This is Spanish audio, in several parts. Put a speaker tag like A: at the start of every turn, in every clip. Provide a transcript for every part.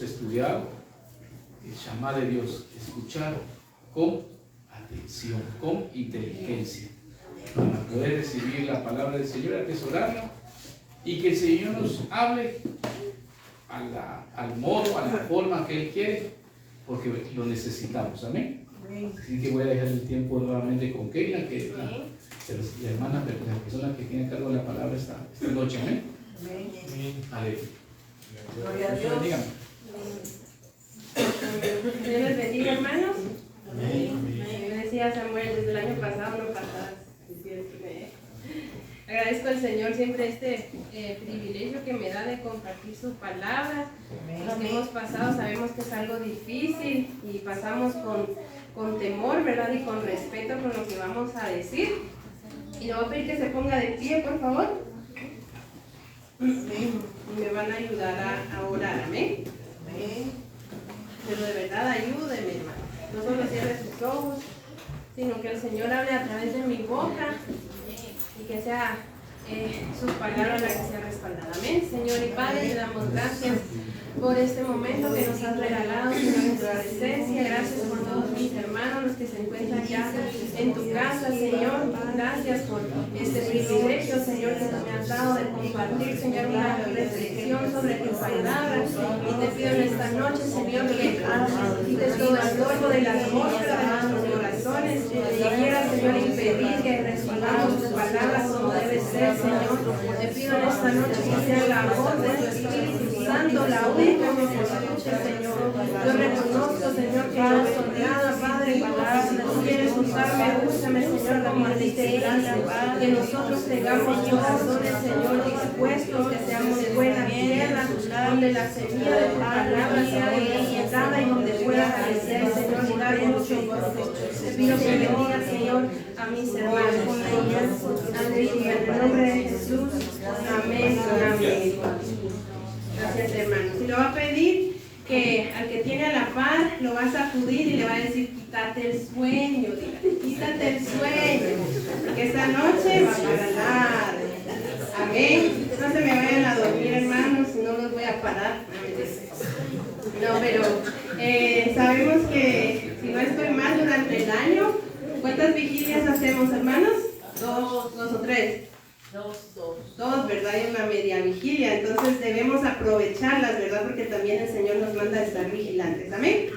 A: estudiado el llamado de Dios, escuchar con atención, con inteligencia, para poder recibir la palabra del Señor, atesorarla y que el Señor nos hable al modo, a la forma que Él quiere, porque lo necesitamos. Amén. Así que voy a dejar el tiempo nuevamente con Keila, que es la hermana, la persona que tiene cargo de la palabra esta noche. Amén. Aleluya.
B: Gloria a Dios.
A: Dígame.
C: Dios les bendiga, hermanos.
A: Amén.
C: Me decía Samuel desde el año pasado, no pasadas. Agradezco al Señor siempre este privilegio que me da de compartir su palabra. Los que hemos pasado sabemos que es algo difícil y pasamos con temor, ¿verdad? Y con respeto con lo que vamos a decir. Y le voy a pedir que se ponga de pie, por favor. Y me van a ayudar a orar, amén. Pero de verdad ayúdeme, hermano. No solo cierre sus ojos, sino que el Señor hable a través de mi boca y que sea su palabra la que sea respaldada. Amén. Señor y Padre, te damos gracias por este momento que nos has regalado, Señor, en tu presencia. Gracias por todos mis hermanos, los que se encuentran ya en tu casa, Señor. Gracias por este privilegio, Señor, que tú me has dado de compartir, Señor, una reflexión sobre tu palabra. Y te pido en esta noche, Señor, que quites todo el polvo de la atmósfera de nuestros corazones, que quieras, Señor, impedir que recibamos tu palabra como debe ser, Señor. Te pido en esta noche que sea la voz de tu Espíritu Santo, la única que se escuche, Señor. Yo reconozco, Señor, que no soy nada, Padre, si tú quieres usarme, úsame, Señor, como dice gracia, que nosotros tengamos corazones, Señor, dispuestos, que seamos buena tierra, donde la semilla de tu palabra sea depositada y donde pueda crecer, Señor, y dar mucho fruto. Te pido que bendiga, Señor, a mis hermanos. En el nombre de Jesús. Amén. Amén. Gracias, hermanos. Y le va a pedir que al que tiene a la par lo va a sacudir y le va a decir: quítate el sueño, dígale, quítate el sueño, porque esta noche va para largo. Amén. No se me vayan a dormir, hermanos, si no los voy a parar. No, pero sabemos que si no estoy mal durante el año, ¿cuántas vigilias hacemos, hermanos? ¿Dos o tres? Dos, ¿verdad? Hay una media vigilia, entonces debemos aprovecharlas, ¿verdad? Porque también el Señor nos manda a estar vigilantes. Amén.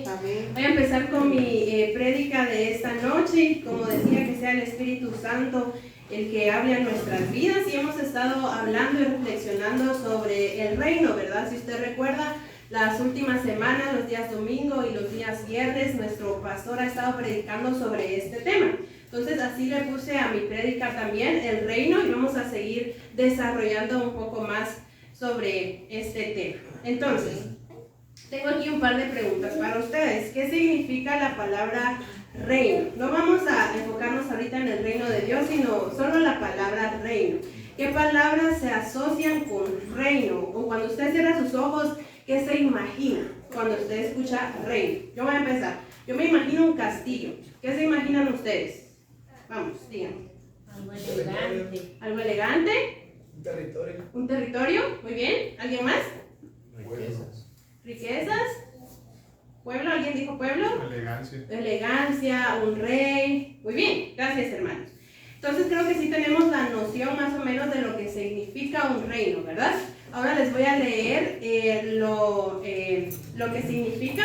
C: Amén. Voy a empezar con mi prédica de esta noche y como decía, que sea el Espíritu Santo el que hable a nuestras vidas. Y hemos estado hablando y reflexionando sobre el reino, ¿verdad? Si usted recuerda, las últimas semanas, los días domingo y los días viernes, nuestro pastor ha estado predicando sobre este tema. Entonces así le puse a mi prédica también el reino y vamos a seguir desarrollando un poco más sobre este tema. Entonces, tengo aquí un par de preguntas para ustedes. ¿Qué significa la palabra reino? No vamos a enfocarnos ahorita en el reino de Dios, sino solo la palabra reino. ¿Qué palabras se asocian con reino? O cuando usted cierra sus ojos, ¿qué se imagina cuando usted escucha reino? Yo voy a empezar. Yo me imagino un castillo. ¿Qué se imaginan ustedes? Vamos, díganme.
B: Algo elegante.
C: ¿Algo elegante?
D: Un territorio.
C: ¿Un territorio? Muy bien. ¿Alguien más?
D: Riquezas.
C: ¿Riquezas? ¿Pueblo? ¿Alguien dijo pueblo?
D: Elegancia.
C: Elegancia, un rey. Muy bien, gracias, hermanos. Entonces creo que sí tenemos la noción más o menos de lo que significa un reino, ¿verdad? Ahora les voy a leer lo que significa,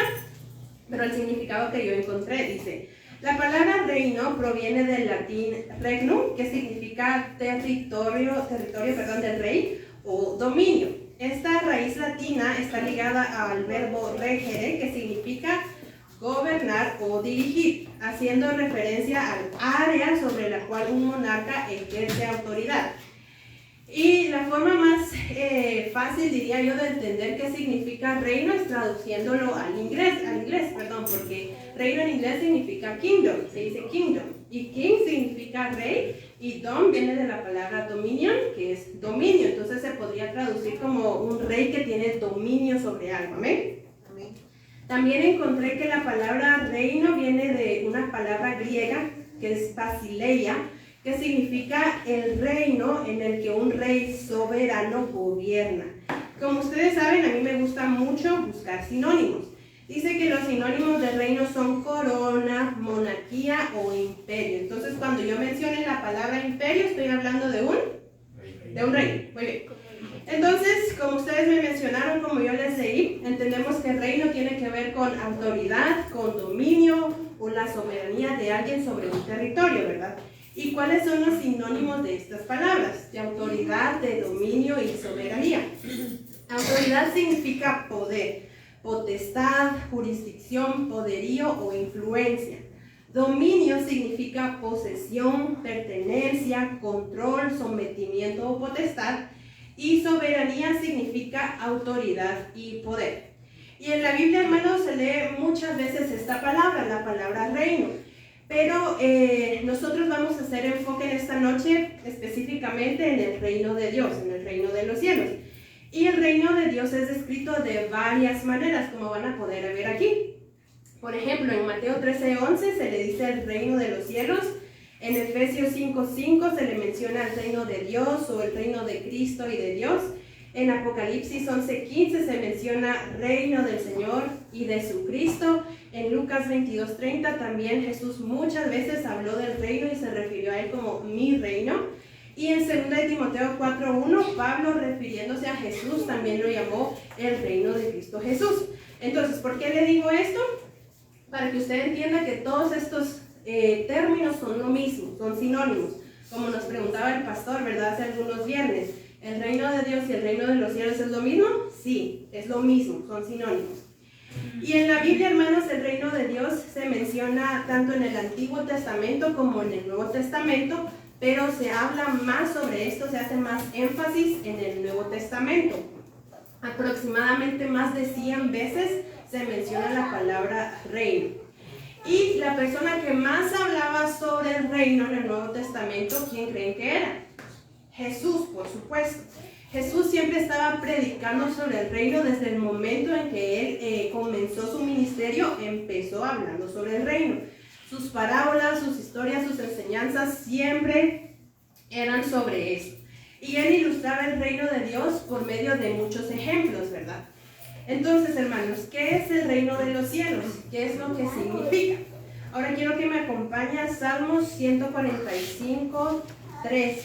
C: pero el significado que yo encontré. Dice: la palabra reino proviene del latín regnum, que significa territorio del rey o dominio. Esta raíz latina está ligada al verbo regere, que significa gobernar o dirigir, haciendo referencia al área sobre la cual un monarca ejerce autoridad. Y la forma más fácil, diría yo, de entender qué significa reino es traduciéndolo al inglés, porque reino en inglés significa kingdom, se dice kingdom, y king significa rey, y dom viene de la palabra dominion, que es dominio. Entonces se podría traducir como un rey que tiene dominio sobre algo. Amén. También encontré que la palabra reino viene de una palabra griega que es basileia, que significa el reino en el que un rey soberano gobierna. Como ustedes saben, a mí me gusta mucho buscar sinónimos. Dice que los sinónimos del reino son corona, monarquía o imperio. Entonces, cuando yo mencione la palabra imperio, estoy hablando de un reino. Muy bien. Entonces, como ustedes me mencionaron, como yo les leí, entendemos que el reino tiene que ver con autoridad, con dominio o la soberanía de alguien sobre un territorio, ¿verdad? ¿Y cuáles son los sinónimos de estas palabras? De autoridad, de dominio y soberanía. Autoridad significa poder, potestad, jurisdicción, poderío o influencia. Dominio significa posesión, pertenencia, control, sometimiento o potestad. Y soberanía significa autoridad y poder. Y en la Biblia, hermanos, se lee muchas veces esta palabra, la palabra reino. Pero nosotros vamos a hacer enfoque en esta noche específicamente en el reino de Dios, en el reino de los cielos. Y el reino de Dios es descrito de varias maneras, como van a poder ver aquí. Por ejemplo, en Mateo 13:11 se le dice el reino de los cielos. En Efesios 5:5 se le menciona el reino de Dios o el reino de Cristo y de Dios. En Apocalipsis 11:15 se menciona reino del Señor y de su Cristo. En Lucas 22:30 también Jesús muchas veces habló del reino y se refirió a él como mi reino. Y en 2 Timoteo 4:1 Pablo, refiriéndose a Jesús, también lo llamó el reino de Cristo Jesús. Entonces, ¿por qué le digo esto? Para que usted entienda que todos estos términos son lo mismo, son sinónimos. Como nos preguntaba el pastor, ¿verdad? Hace algunos viernes, ¿el reino de Dios y el reino de los cielos es lo mismo? Sí, es lo mismo, son sinónimos. Y en la Biblia, hermanos, el reino de Dios se menciona tanto en el Antiguo Testamento como en el Nuevo Testamento, pero se habla más sobre esto, se hace más énfasis en el Nuevo Testamento. Aproximadamente más de 100 veces se menciona la palabra reino. Y la persona que más hablaba sobre el reino en el Nuevo Testamento, ¿quién creen que era? Jesús, por supuesto. Jesús siempre estaba predicando sobre el reino desde el momento en que él comenzó su ministerio, empezó hablando sobre el reino. Sus parábolas, sus historias, sus enseñanzas siempre eran sobre eso. Y él ilustraba el reino de Dios por medio de muchos ejemplos, ¿verdad? Entonces, hermanos, ¿qué es el reino de los cielos? ¿Qué es lo que significa? Ahora quiero que me acompañe a Salmos 145, 3.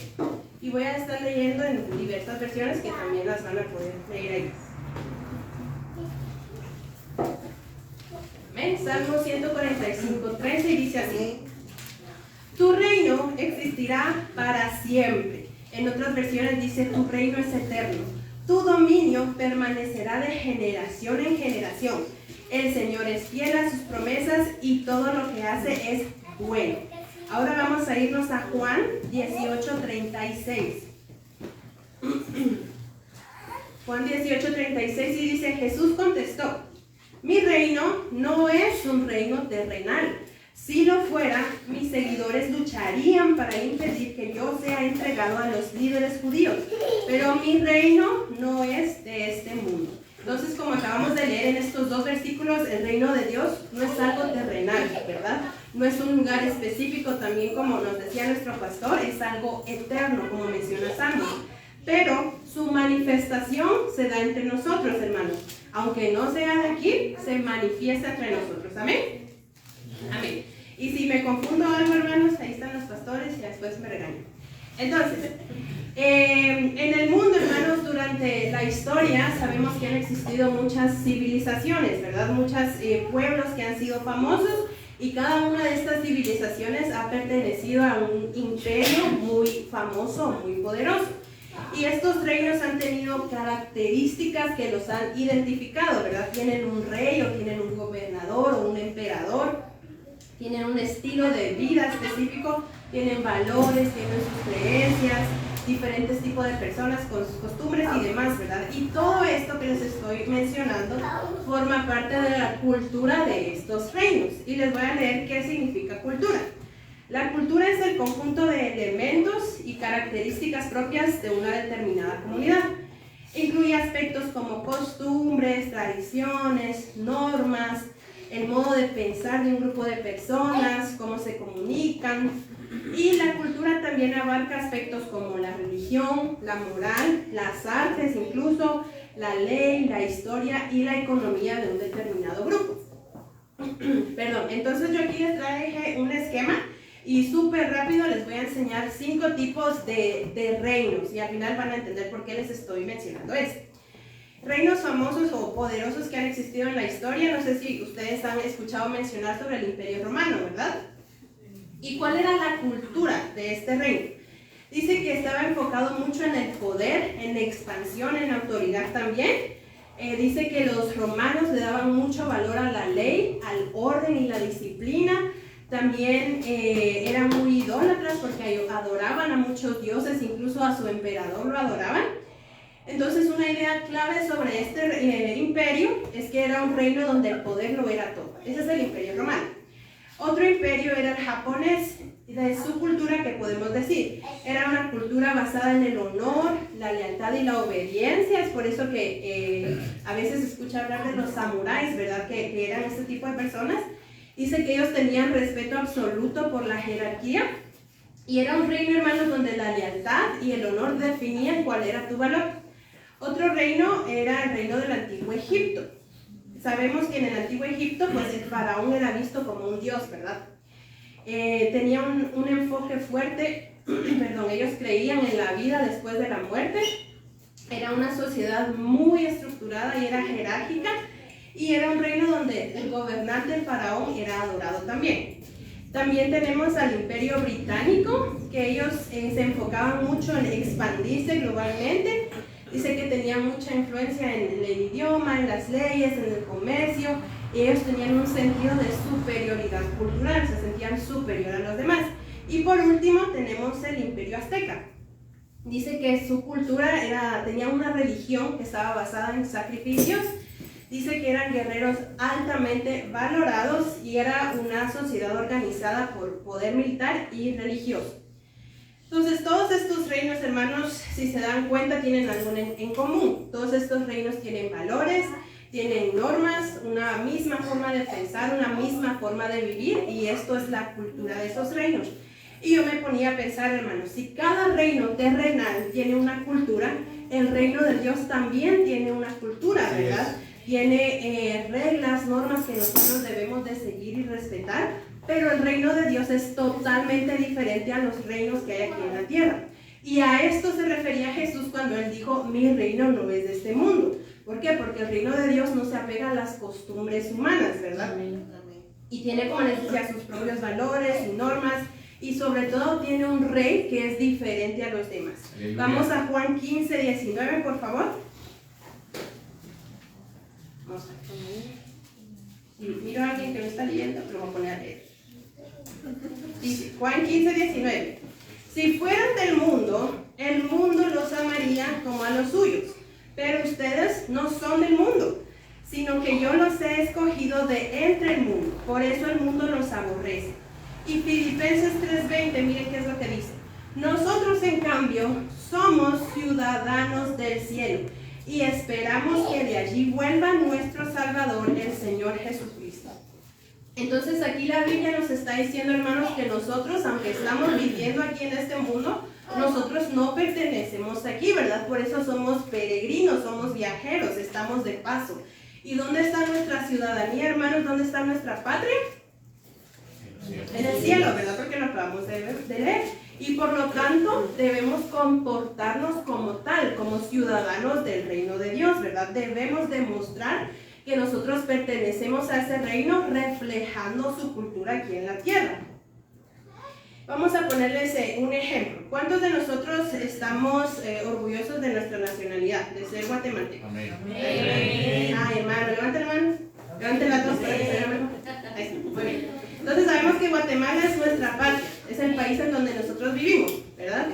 C: Y voy a estar leyendo en diversas versiones que también las van a poder leer ahí. Amén. Salmo 145, 13 y dice así: tu reino existirá para siempre. En otras versiones dice: tu reino es eterno. Tu dominio permanecerá de generación en generación. El Señor es fiel a sus promesas y todo lo que hace es bueno. Ahora vamos a irnos a Juan 18:36. Juan 18:36 y dice: Jesús contestó: mi reino no es un reino terrenal. Si lo fuera, mis seguidores lucharían para impedir que yo sea entregado a los líderes judíos. Pero mi reino no es de este mundo. Entonces, como acabamos de leer en estos dos versículos, el reino de Dios no es algo terrenal, ¿verdad? No es un lugar específico, también como nos decía nuestro pastor, es algo eterno, como menciona Salmos. Pero su manifestación se da entre nosotros, hermanos. Aunque no sea de aquí, se manifiesta entre nosotros. ¿Amén? Amén. Y si me confundo algo, hermanos, ahí están los pastores y después me regañan. Entonces, en el mundo, hermanos, durante la historia sabemos que han existido muchas civilizaciones, ¿verdad? Muchos pueblos que han sido famosos, y cada una de estas civilizaciones ha pertenecido a un imperio muy famoso, muy poderoso. Y estos reinos han tenido características que los han identificado, ¿verdad? Tienen un rey o tienen un gobernador o un emperador. Tienen un estilo de vida específico, tienen valores, tienen sus creencias, diferentes tipos de personas con sus costumbres y demás, ¿verdad? Y todo esto que les estoy mencionando forma parte de la cultura de estos reinos. Y les voy a leer qué significa cultura. La cultura es el conjunto de elementos y características propias de una determinada comunidad. Incluye aspectos como costumbres, tradiciones, normas, el modo de pensar de un grupo de personas, cómo se comunican. Y la cultura también abarca aspectos como la religión, la moral, las artes incluso, la ley, la historia y la economía de un determinado grupo. Perdón, entonces yo aquí les traje un esquema y súper rápido les voy a enseñar 5 tipos de reinos y al final van a entender por qué les estoy mencionando esto. Reinos famosos o poderosos que han existido en la historia. No sé si ustedes han escuchado mencionar sobre el Imperio Romano, ¿verdad? ¿Y cuál era la cultura de este reino? Dice que estaba enfocado mucho en el poder, en expansión, en autoridad también. Dice que los romanos le daban mucho valor a la ley, al orden y la disciplina. También eran muy idólatras porque adoraban a muchos dioses, incluso a su emperador lo adoraban. Entonces una idea clave sobre este imperio es que era un reino donde el poder lo era todo. Ese es el Imperio Romano. Otro imperio era el japonés. De su cultura, ¿qué podemos decir? Era una cultura basada en el honor, la lealtad y la obediencia. Es por eso que a veces se escucha hablar de los samuráis, ¿verdad? Que eran este tipo de personas. Dice que ellos tenían respeto absoluto por la jerarquía. Y era un reino, hermanos, donde la lealtad y el honor definían cuál era tu valor. Otro reino era el reino del Antiguo Egipto. Sabemos que en el Antiguo Egipto, pues el faraón era visto como un dios, ¿verdad? Tenía un enfoque fuerte, perdón, ellos creían en la vida después de la muerte. Era una sociedad muy estructurada y era jerárquica. Y era un reino donde el gobernante, el faraón, era adorado también. También tenemos al Imperio Británico, que ellos se enfocaban mucho en expandirse globalmente. Dice que tenían mucha influencia en el idioma, en las leyes, en el comercio, y ellos tenían un sentido de superioridad cultural, se sentían superior a los demás. Y por último tenemos el Imperio Azteca. Dice que su cultura tenía una religión que estaba basada en sacrificios. Dice que eran guerreros altamente valorados y era una sociedad organizada por poder militar y religioso. Entonces, todos estos reinos, hermanos, si se dan cuenta, tienen algo en común. Todos estos reinos tienen valores, tienen normas, una misma forma de pensar, una misma forma de vivir, y esto es la cultura de esos reinos. Y yo me ponía a pensar, hermanos, si cada reino terrenal tiene una cultura, el reino de Dios también tiene una cultura, ¿verdad? Tiene reglas, normas que nosotros debemos de seguir y respetar. Pero el reino de Dios es totalmente diferente a los reinos que hay aquí en la tierra. Y a esto se refería Jesús cuando Él dijo, mi reino no es de este mundo. ¿Por qué? Porque el reino de Dios no se apega a las costumbres humanas, ¿verdad? Y tiene, como les decía, sus propios valores y normas. Y sobre todo tiene un rey que es diferente a los demás. Aleluya. Vamos a Juan 15, 19, por favor. Vamos a poner. Si miro a alguien que no está leyendo, lo voy a poner a leer. Dice Juan 15, 19. Si fueran del mundo, el mundo los amaría como a los suyos. Pero ustedes no son del mundo, sino que yo los he escogido de entre el mundo. Por eso el mundo los aborrece. Y Filipenses 3:20, miren qué es lo que dice. Nosotros, en cambio, somos ciudadanos del cielo y esperamos que de allí vuelva nuestro Salvador, el Señor Jesucristo. Entonces aquí la Biblia nos está diciendo, hermanos, que nosotros, aunque estamos viviendo aquí en este mundo, nosotros no pertenecemos aquí, ¿verdad? Por eso somos peregrinos, somos viajeros, estamos de paso. ¿Y dónde está nuestra ciudadanía, hermanos? ¿Dónde está nuestra patria? En el cielo, ¿verdad? Porque lo acabamos de leer. Y por lo tanto debemos comportarnos como tal, como ciudadanos del reino de Dios, ¿verdad? Debemos demostrar que nosotros pertenecemos a ese reino reflejando su cultura aquí en la tierra. Vamos a ponerles un ejemplo. ¿Cuántos de nosotros estamos orgullosos de nuestra nacionalidad, de ser guatemaltecos?
A: Amén.
C: Ay, hermano, levante la mano. Levante las dos para que se vea mejor. Ahí está, muy bien. Entonces sabemos que Guatemala es nuestra patria, es el país en donde nosotros vivimos, ¿verdad?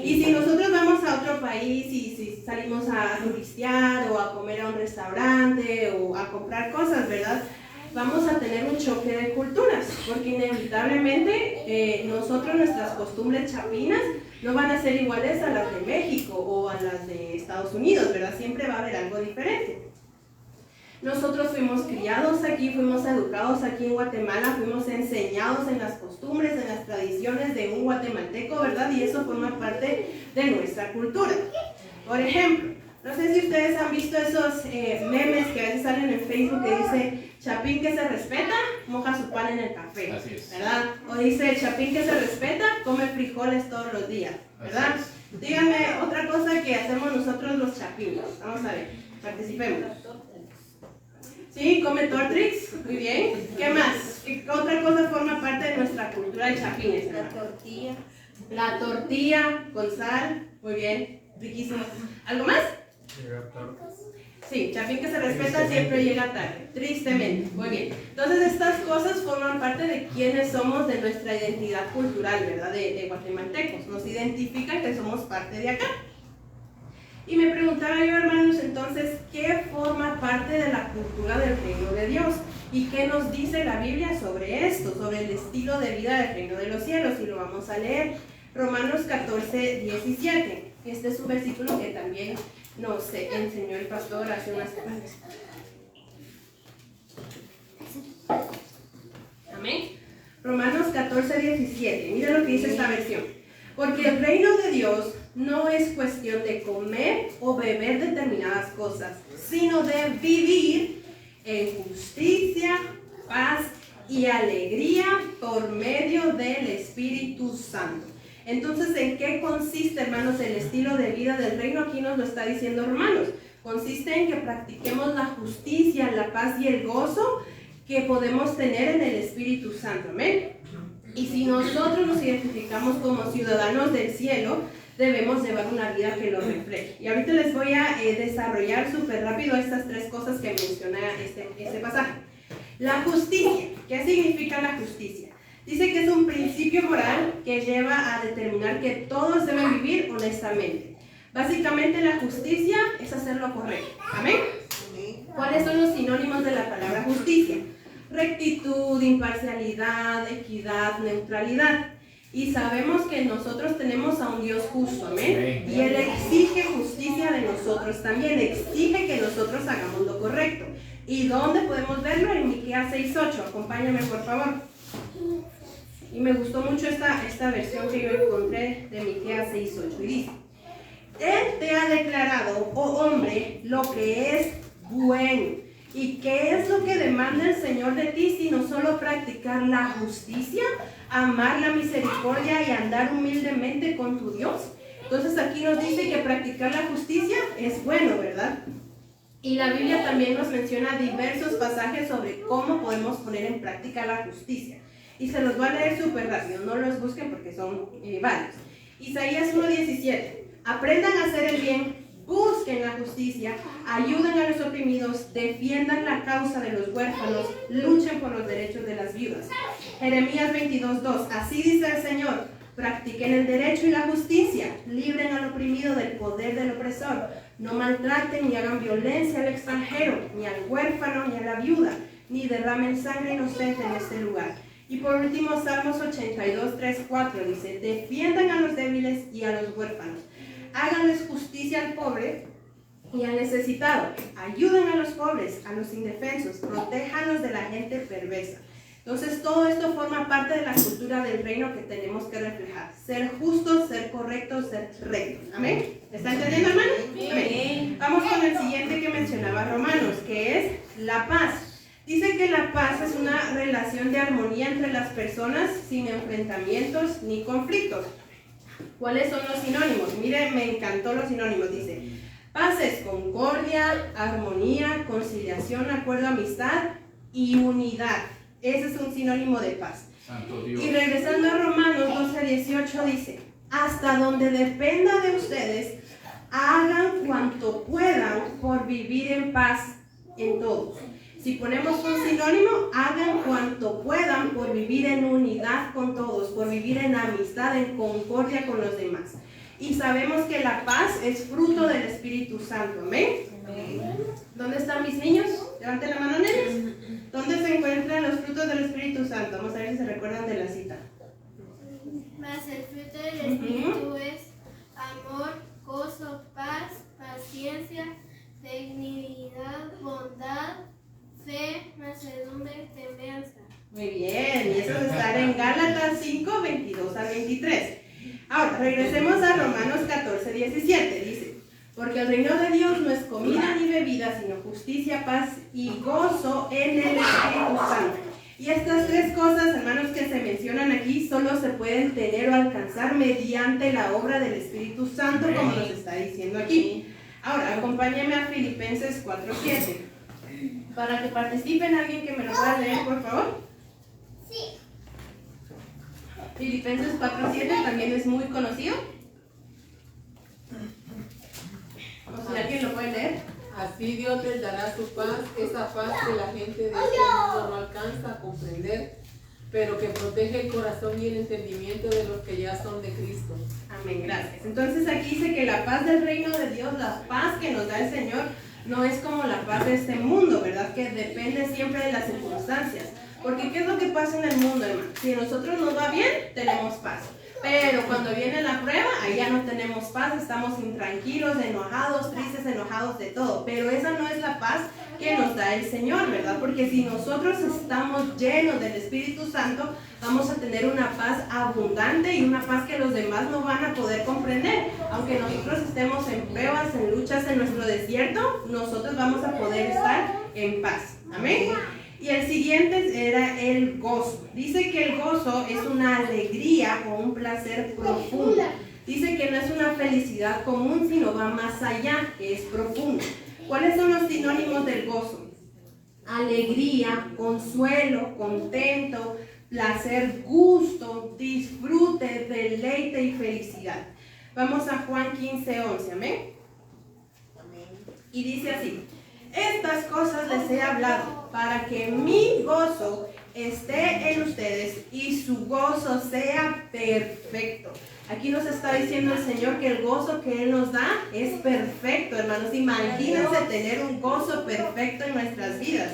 C: Y si nosotros vamos a otro país y si salimos a turistear o a comer a un restaurante o a comprar cosas, ¿verdad? Vamos a tener un choque de culturas, porque inevitablemente nosotros, nuestras costumbres chapinas no van a ser iguales a las de México o a las de Estados Unidos, ¿verdad? Siempre va a haber algo diferente. Nosotros fuimos criados aquí, fuimos educados aquí en Guatemala, fuimos enseñados en las costumbres, en las tradiciones de un guatemalteco, ¿verdad? Y eso forma parte de nuestra cultura. Por ejemplo, No sé si ustedes han visto esos memes que a veces salen en Facebook que dice Chapín que se respeta, moja su pan en el café,
A: Así es.
C: ¿verdad? O dice Chapín que se respeta, come frijoles todos los días, ¿verdad?
A: Así es.
C: Díganme otra cosa que hacemos nosotros los chapines. Vamos a ver, participemos. Sí, come Tortrix, muy bien. ¿Qué más? ¿Qué otra cosa forma parte de nuestra cultura de chapines?
B: La tortilla.
C: La tortilla con sal, muy bien, riquísimo. ¿Algo más? Sí, chapín que se respeta siempre llega tarde, tristemente, muy bien. Entonces estas cosas forman parte de quiénes somos, de nuestra identidad cultural, ¿verdad? De guatemaltecos, nos identifica que somos parte de acá. Y me preguntaba yo, hermanos, entonces, ¿qué forma parte de la cultura del reino de Dios? ¿Y qué nos dice la Biblia sobre esto, sobre el estilo de vida del reino de los cielos? Y lo vamos a leer, Romanos 14, 17. Este es un versículo que también nos enseñó el pastor hace unas semanas. Amén. Romanos 14, 17. Mira lo que dice esta versión. Porque el reino de Dios no es cuestión de comer o beber determinadas cosas, sino de vivir en justicia, paz y alegría por medio del Espíritu Santo. Entonces, ¿en qué consiste, hermanos, el estilo de vida del reino? Aquí nos lo está diciendo Romanos. Consiste en que practiquemos la justicia, la paz y el gozo que podemos tener en el Espíritu Santo. Amén. Y si nosotros nos identificamos como ciudadanos del cielo, debemos llevar una vida que lo refleje. Y ahorita les voy a desarrollar súper rápido estas tres cosas que menciona este pasaje. La justicia. ¿Qué significa la justicia? Dice que es un principio moral que lleva a determinar que todos deben vivir honestamente. Básicamente la justicia es hacer lo correcto. ¿Amén? ¿Cuáles son los sinónimos de la palabra justicia? Rectitud, imparcialidad, equidad, neutralidad. Y sabemos que nosotros tenemos a un Dios justo, ¿amén? Y Él exige justicia de nosotros también, exige que nosotros hagamos lo correcto. ¿Y dónde podemos verlo? En Miqueas 6:8. Acompáñame, por favor. Y me gustó mucho esta versión que yo encontré de Miqueas 6:8. Y dice: Él te ha declarado, oh hombre, lo que es bueno. ¿Y qué es lo que demanda el Señor de ti, sino solo practicar la justicia, amar la misericordia y andar humildemente con tu Dios? Entonces aquí nos dice que practicar la justicia es bueno, ¿verdad? Y la Biblia también nos menciona diversos pasajes sobre cómo podemos poner en práctica la justicia. Y se los voy a leer súper rápido, no los busquen porque son varios. Isaías 1:17. Aprendan a hacer el bien, busquen la justicia, ayuden a los oprimidos, defiendan la causa de los huérfanos, luchen por los derechos de las viudas. Jeremías 22:2. Así dice el Señor: practiquen el derecho y la justicia, libren al oprimido del poder del opresor, no maltraten ni hagan violencia al extranjero, ni al huérfano, ni a la viuda, ni derramen sangre inocente en este lugar. Y por último, Salmos 82:3-4 dice: defiendan a los débiles y a los huérfanos, háganles justicia al pobre y al necesitado, ayuden a los pobres, a los indefensos, protéjanlos de la gente perversa. Entonces todo esto forma parte de la cultura del reino que tenemos que reflejar: ser justos, ser correctos, ser rectos. ¿Amén? ¿Está entendiendo, hermano? Amén. Vamos con el siguiente que mencionaba Romanos, que es la paz. Dice que la paz es una relación de armonía entre las personas sin enfrentamientos ni conflictos. ¿Cuáles son los sinónimos? Mire, me encantó los sinónimos. Dice: paz es concordia, armonía, conciliación, acuerdo, amistad y unidad. Ese es un sinónimo de paz.
A: Santo Dios.
C: Y regresando a Romanos 12:18 dice: hasta donde dependa de ustedes, hagan cuanto puedan por vivir en paz en todos. Si ponemos un sinónimo, hagan cuanto puedan por vivir en unidad con todos, por vivir en amistad, en concordia con los demás. Y sabemos que la paz es fruto del Espíritu Santo. ¿Amén? ¿Dónde están mis niños? Levanten la mano, nenes. ¿Dónde se encuentran los frutos del Espíritu Santo? Vamos a ver si se recuerdan de la cita.
E: Mas el fruto del Espíritu es amor, gozo, paz, paciencia, benignidad, bondad, fe, mansedumbre, templanza.
C: Muy bien, y eso está en Gálatas 5:22-23. Ahora, regresemos a Romanos 14:17. Dice: Porque el reino de Dios no es comida ni bebida, sino justicia, paz y gozo en el Espíritu Santo. Y estas tres cosas, hermanos, que se mencionan aquí, solo se pueden tener o alcanzar mediante la obra del Espíritu Santo, como nos está diciendo aquí. Ahora, acompáñenme a Filipenses 4:7. Para que participen, alguien que me lo pueda leer, por favor.
E: Sí.
C: Filipenses 4:7 también es muy conocido. O si alguien lo puede leer.
F: Así Dios les dará su paz, esa paz que la gente de este mundo no alcanza a comprender, pero que protege el corazón y el entendimiento de los que ya son de Cristo.
C: Amén, gracias. Entonces aquí dice que la paz del reino de Dios, la paz que nos da el Señor, no es como la paz de este mundo, ¿verdad? Que depende siempre de las circunstancias. Porque ¿qué es lo que pasa en el mundo, hermano? Si a nosotros nos va bien, tenemos paz. Pero cuando viene la prueba, ahí ya no tenemos paz, estamos intranquilos, enojados, tristes, enojados de todo. Pero esa no es la paz que nos da el Señor, ¿verdad? Porque si nosotros estamos llenos del Espíritu Santo, vamos a tener una paz abundante y una paz que los demás no van a poder comprender. Aunque nosotros estemos en pruebas, en luchas, en nuestro desierto, nosotros vamos a poder estar en paz. Amén. Y el siguiente era el gozo. Dice que el gozo es una alegría o un placer profundo. Dice que no es una felicidad común, sino va más allá, que es profundo. ¿Cuáles son los sinónimos del gozo? Alegría, consuelo, contento, placer, gusto, disfrute, deleite y felicidad. Vamos a Juan 15:11, amén. Y dice así: estas cosas les he hablado para que mi gozo esté en ustedes y su gozo sea perfecto. Aquí nos está diciendo el Señor que el gozo que Él nos da es perfecto, hermanos. Imagínense tener un gozo perfecto en nuestras vidas.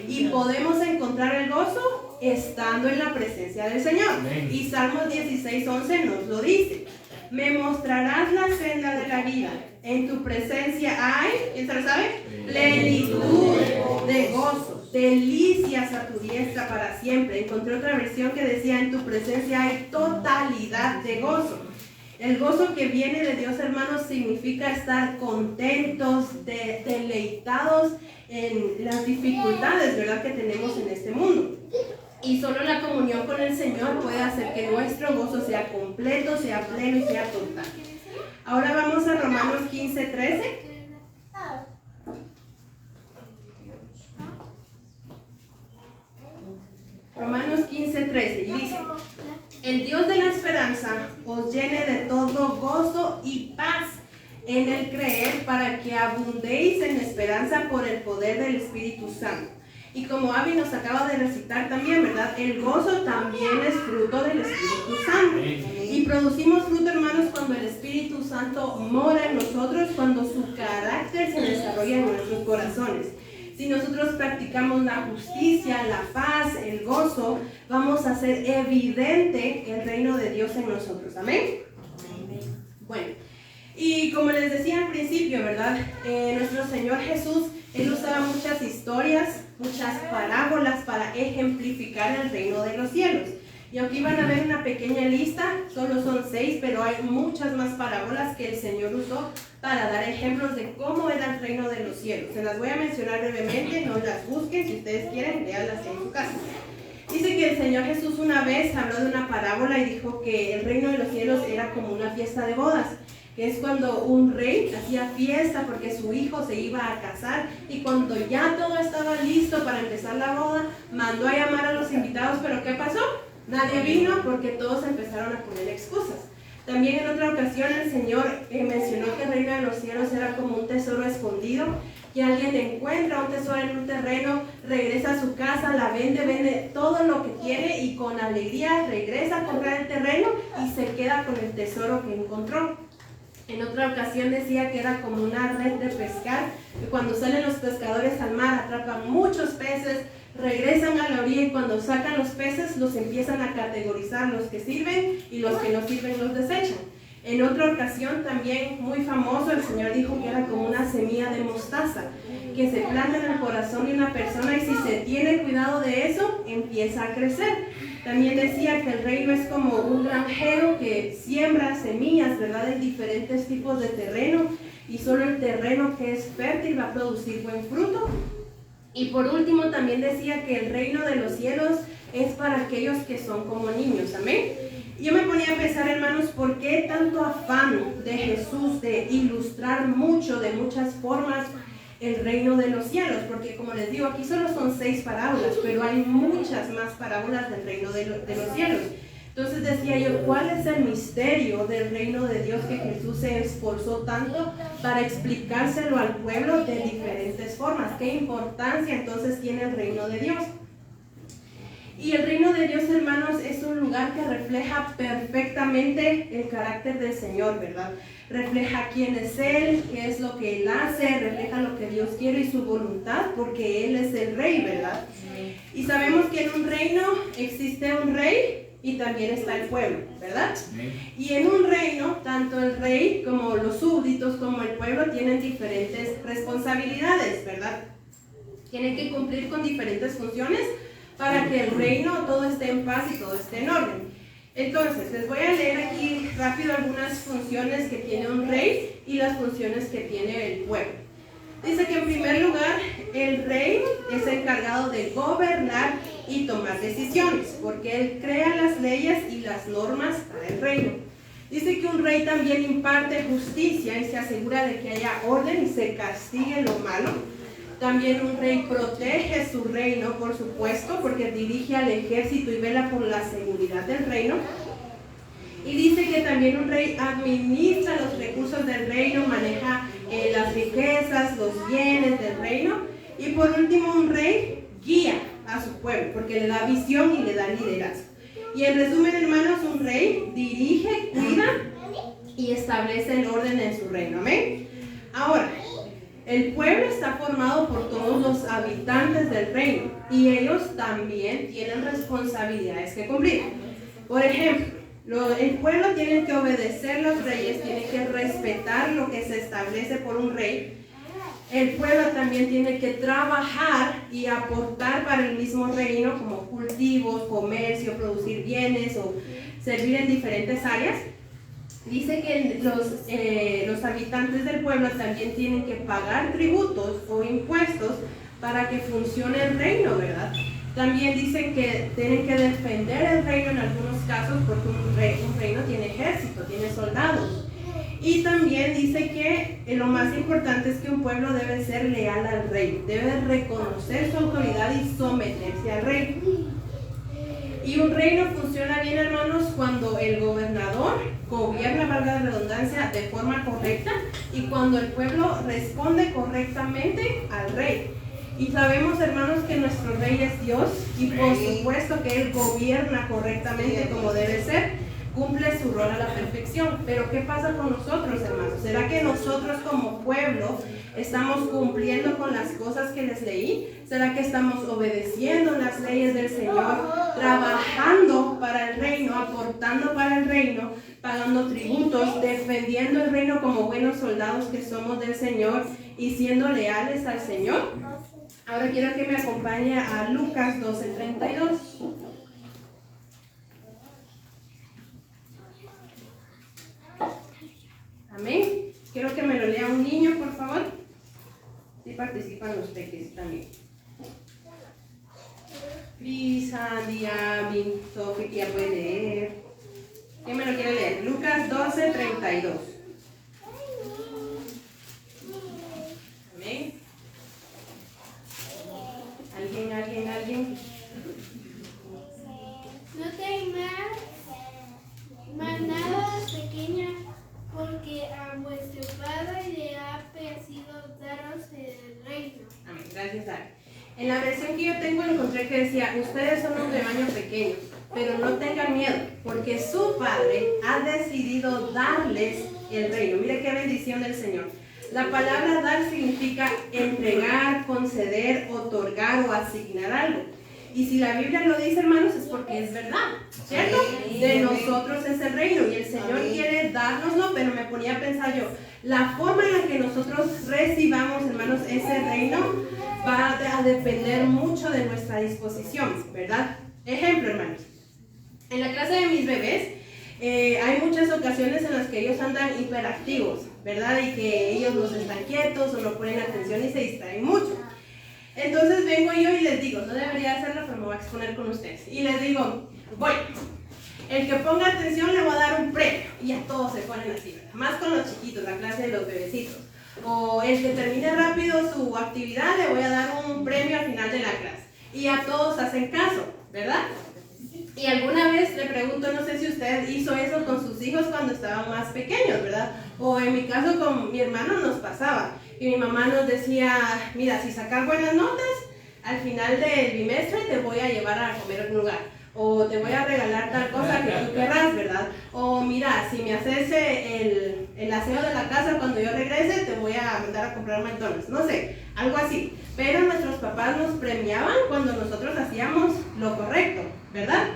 C: Y podemos encontrar el gozo estando en la presencia del Señor. Y Salmos 16:11 nos lo dice: me mostrarás la senda de la vida. En tu presencia hay, ¿quién se lo sabe? Plenitud de gozo, delicias a tu diestra para siempre. Encontré otra versión que decía: en tu presencia hay totalidad de gozo. El gozo que viene de Dios, hermanos, significa estar contentos, deleitados en las dificultades, ¿verdad?, que tenemos en este mundo. Y solo la comunión con el Señor puede hacer que nuestro gozo sea completo, sea pleno y sea total. Ahora vamos a Romanos 15:13. Romanos 15:13 y dice: el Dios de la esperanza os llene de todo gozo y paz en el creer, para que abundéis en esperanza por el poder del Espíritu Santo. Y como Abby nos acaba de recitar también, ¿verdad? El gozo también es fruto del Espíritu Santo. Y producimos fruto, hermanos, cuando el Espíritu Santo mora en nosotros, cuando su carácter se desarrolla en nuestros corazones. Si nosotros practicamos la justicia, la paz, el gozo, vamos a hacer evidente el reino de Dios en nosotros. ¿Amén? Bueno, y como les decía al principio, ¿verdad? Nuestro Señor Jesús, Él usaba muchas historias, muchas parábolas para ejemplificar el reino de los cielos. Y aquí van a ver una pequeña lista, solo son 6, pero hay muchas más parábolas que el Señor usó para dar ejemplos de cómo era el reino de los cielos. Se las voy a mencionar brevemente, no las busquen, si ustedes quieren, léanlas en su casa. Dice que el Señor Jesús una vez habló de una parábola y dijo que el reino de los cielos era como una fiesta de bodas, que es cuando un rey hacía fiesta porque su hijo se iba a casar, y cuando ya todo estaba listo para empezar la boda, mandó a llamar a los invitados, pero ¿qué pasó? Nadie vino porque todos empezaron a poner excusas. También en otra ocasión el Señor mencionó que el reino de los cielos era como un tesoro escondido, que alguien encuentra un tesoro en un terreno, regresa a su casa, la vende todo lo que tiene y con alegría regresa a comprar el terreno y se queda con el tesoro que encontró. En otra ocasión decía que era como una red de pescar, que cuando salen los pescadores al mar atrapan muchos peces, regresan a la orilla y cuando sacan los peces los empiezan a categorizar, los que sirven y los que no sirven los desechan. En otra ocasión también muy famoso, el Señor dijo que era como una semilla de mostaza que se planta en el corazón de una persona y si se tiene cuidado de eso, empieza a crecer. También decía que el reino es como un granjero que siembra semillas, ¿verdad?, en diferentes tipos de terreno, y solo el terreno que es fértil va a producir buen fruto. Y por último también decía que el reino de los cielos es para aquellos que son como niños, amén. Yo me ponía a pensar, hermanos, ¿por qué tanto afán de Jesús de ilustrar mucho, de muchas formas, el reino de los cielos? Porque como les digo, aquí solo son 6 parábolas, pero hay muchas más parábolas del reino de los cielos. Entonces decía yo, ¿cuál es el misterio del reino de Dios que Jesús se esforzó tanto para explicárselo al pueblo de diferentes formas? ¿Qué importancia entonces tiene el reino de Dios? Y el reino de Dios, hermanos, es un lugar que refleja perfectamente el carácter del Señor, ¿verdad? Refleja quién es Él, qué es lo que Él hace, refleja lo que Dios quiere y su voluntad, porque Él es el Rey, ¿verdad? Y sabemos que en un reino existe un Rey y también está el pueblo, ¿verdad? Y en un reino, tanto el Rey como los súbditos, como el pueblo, tienen diferentes responsabilidades, ¿verdad? Tienen que cumplir con diferentes funciones para que el reino todo esté en paz y todo esté en orden. Entonces, les voy a leer aquí rápido algunas funciones que tiene un rey y las funciones que tiene el pueblo. Dice que en primer lugar, el rey es encargado de gobernar y tomar decisiones, porque él crea las leyes y las normas para el reino. Dice que un rey también imparte justicia y se asegura de que haya orden y se castigue lo malo. También un rey protege su reino, por supuesto, porque dirige al ejército y vela por la seguridad del reino. Y dice que también un rey administra los recursos del reino, maneja las riquezas, los bienes del reino. Y por último, un rey guía a su pueblo, porque le da visión y le da liderazgo. Y en resumen, hermanos, un rey dirige, cuida y establece el orden en su reino. Amén. Ahora, el pueblo está formado por todos los habitantes del reino y ellos también tienen responsabilidades que cumplir. Por ejemplo, el pueblo tiene que obedecer a los reyes, tiene que respetar lo que se establece por un rey. El pueblo también tiene que trabajar y aportar para el mismo reino, como cultivos, comercio, producir bienes o servir en diferentes áreas. Dice que los habitantes del pueblo también tienen que pagar tributos o impuestos para que funcione el reino, ¿verdad? También dicen que tienen que defender el reino en algunos casos, porque un reino tiene ejército, tiene soldados. Y también dice que lo más importante es que un pueblo debe ser leal al rey, debe reconocer su autoridad y someterse al rey. Y un reino funciona bien, hermanos, cuando el gobernador gobierna, valga la redundancia, de forma correcta y cuando el pueblo responde correctamente al rey. Y sabemos, hermanos, que nuestro rey es Dios y por supuesto que Él gobierna correctamente como debe ser, cumple su rol a la perfección. Pero ¿qué pasa con nosotros, hermanos? ¿Será que nosotros como pueblo estamos cumpliendo con las cosas que les leí? ¿Será que estamos obedeciendo las leyes del Señor, trabajando para el reino, aportando para el reino, pagando tributos, defendiendo el reino como buenos soldados que somos del Señor y siendo leales al Señor? Ahora quiero que me acompañe a Lucas 12:32. Amén. Quiero que me lo lea un niño, por favor. Sí participan los peques también. Lisa, Diami, Sofi, que ya puede leer. ¿Quién me lo quiere leer? Lucas 12:32. Amén. ¿Alguien?
E: No temas, manada pequeña, porque a vuestro Padre le ha parecido daros el reino.
C: Amén. Gracias, Ari. En la versión que yo tengo encontré que decía, ustedes son un rebaño pequeño, pero no tengan miedo, porque su Padre ha decidido darles el reino. Mire qué bendición del Señor. La palabra dar significa entregar, conceder, otorgar o asignar algo. Y si la Biblia lo dice, hermanos, es porque es verdad, ¿cierto? De nosotros es el reino y el Señor quiere dárnoslo, pero me ponía a pensar yo, la forma en la que nosotros recibamos, hermanos, ese reino va a depender mucho de nuestra disposición, ¿verdad? Ejemplo, hermanos, en la clase de mis bebés hay muchas ocasiones en las que ellos andan hiperactivos. ¿verdad? Y que ellos no están quietos o no ponen atención y se distraen mucho. Entonces vengo yo y les digo, no debería hacerlo, pero me voy a exponer con ustedes. Y les digo, bueno, el que ponga atención le voy a dar un premio. Y ya todos se ponen así, ¿verdad? Más con los chiquitos, la clase de los bebecitos. O el que termine rápido su actividad le voy a dar un premio al final de la clase. Y a todos hacen caso, ¿verdad? Y alguna vez le pregunto, no sé si usted hizo eso con sus hijos cuando estaban más pequeños, ¿verdad? O en mi caso con mi hermano nos pasaba. Y mi mamá nos decía, mira, si sacas buenas notas, al final del bimestre te voy a llevar a comer a un lugar. O te voy a regalar tal cosa que tú querrás, ¿verdad? O mira, si me haces el aseo de la casa cuando yo regrese, te voy a mandar a comprar McDonald's. No sé, algo así. Pero nuestros papás nos premiaban cuando nosotros hacíamos lo correcto, ¿verdad?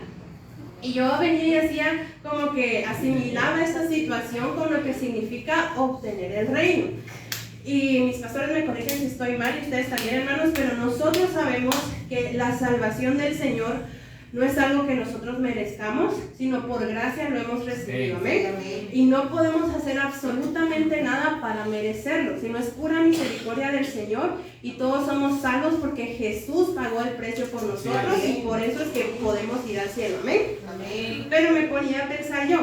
C: Y yo venía y hacía como que asimilaba esta situación con lo que significa obtener el reino. Y mis pastores me corrigen si estoy mal, y ustedes también, hermanos, pero nosotros sabemos que la salvación del Señor no es algo que nosotros merezcamos, sino por gracia lo hemos recibido, amén. Y no podemos hacer absolutamente nada para merecerlo, sino es pura misericordia del Señor, y todos somos salvos porque Jesús pagó el precio por nosotros, y por eso es que podemos ir al cielo, amén. Pero me ponía a pensar yo,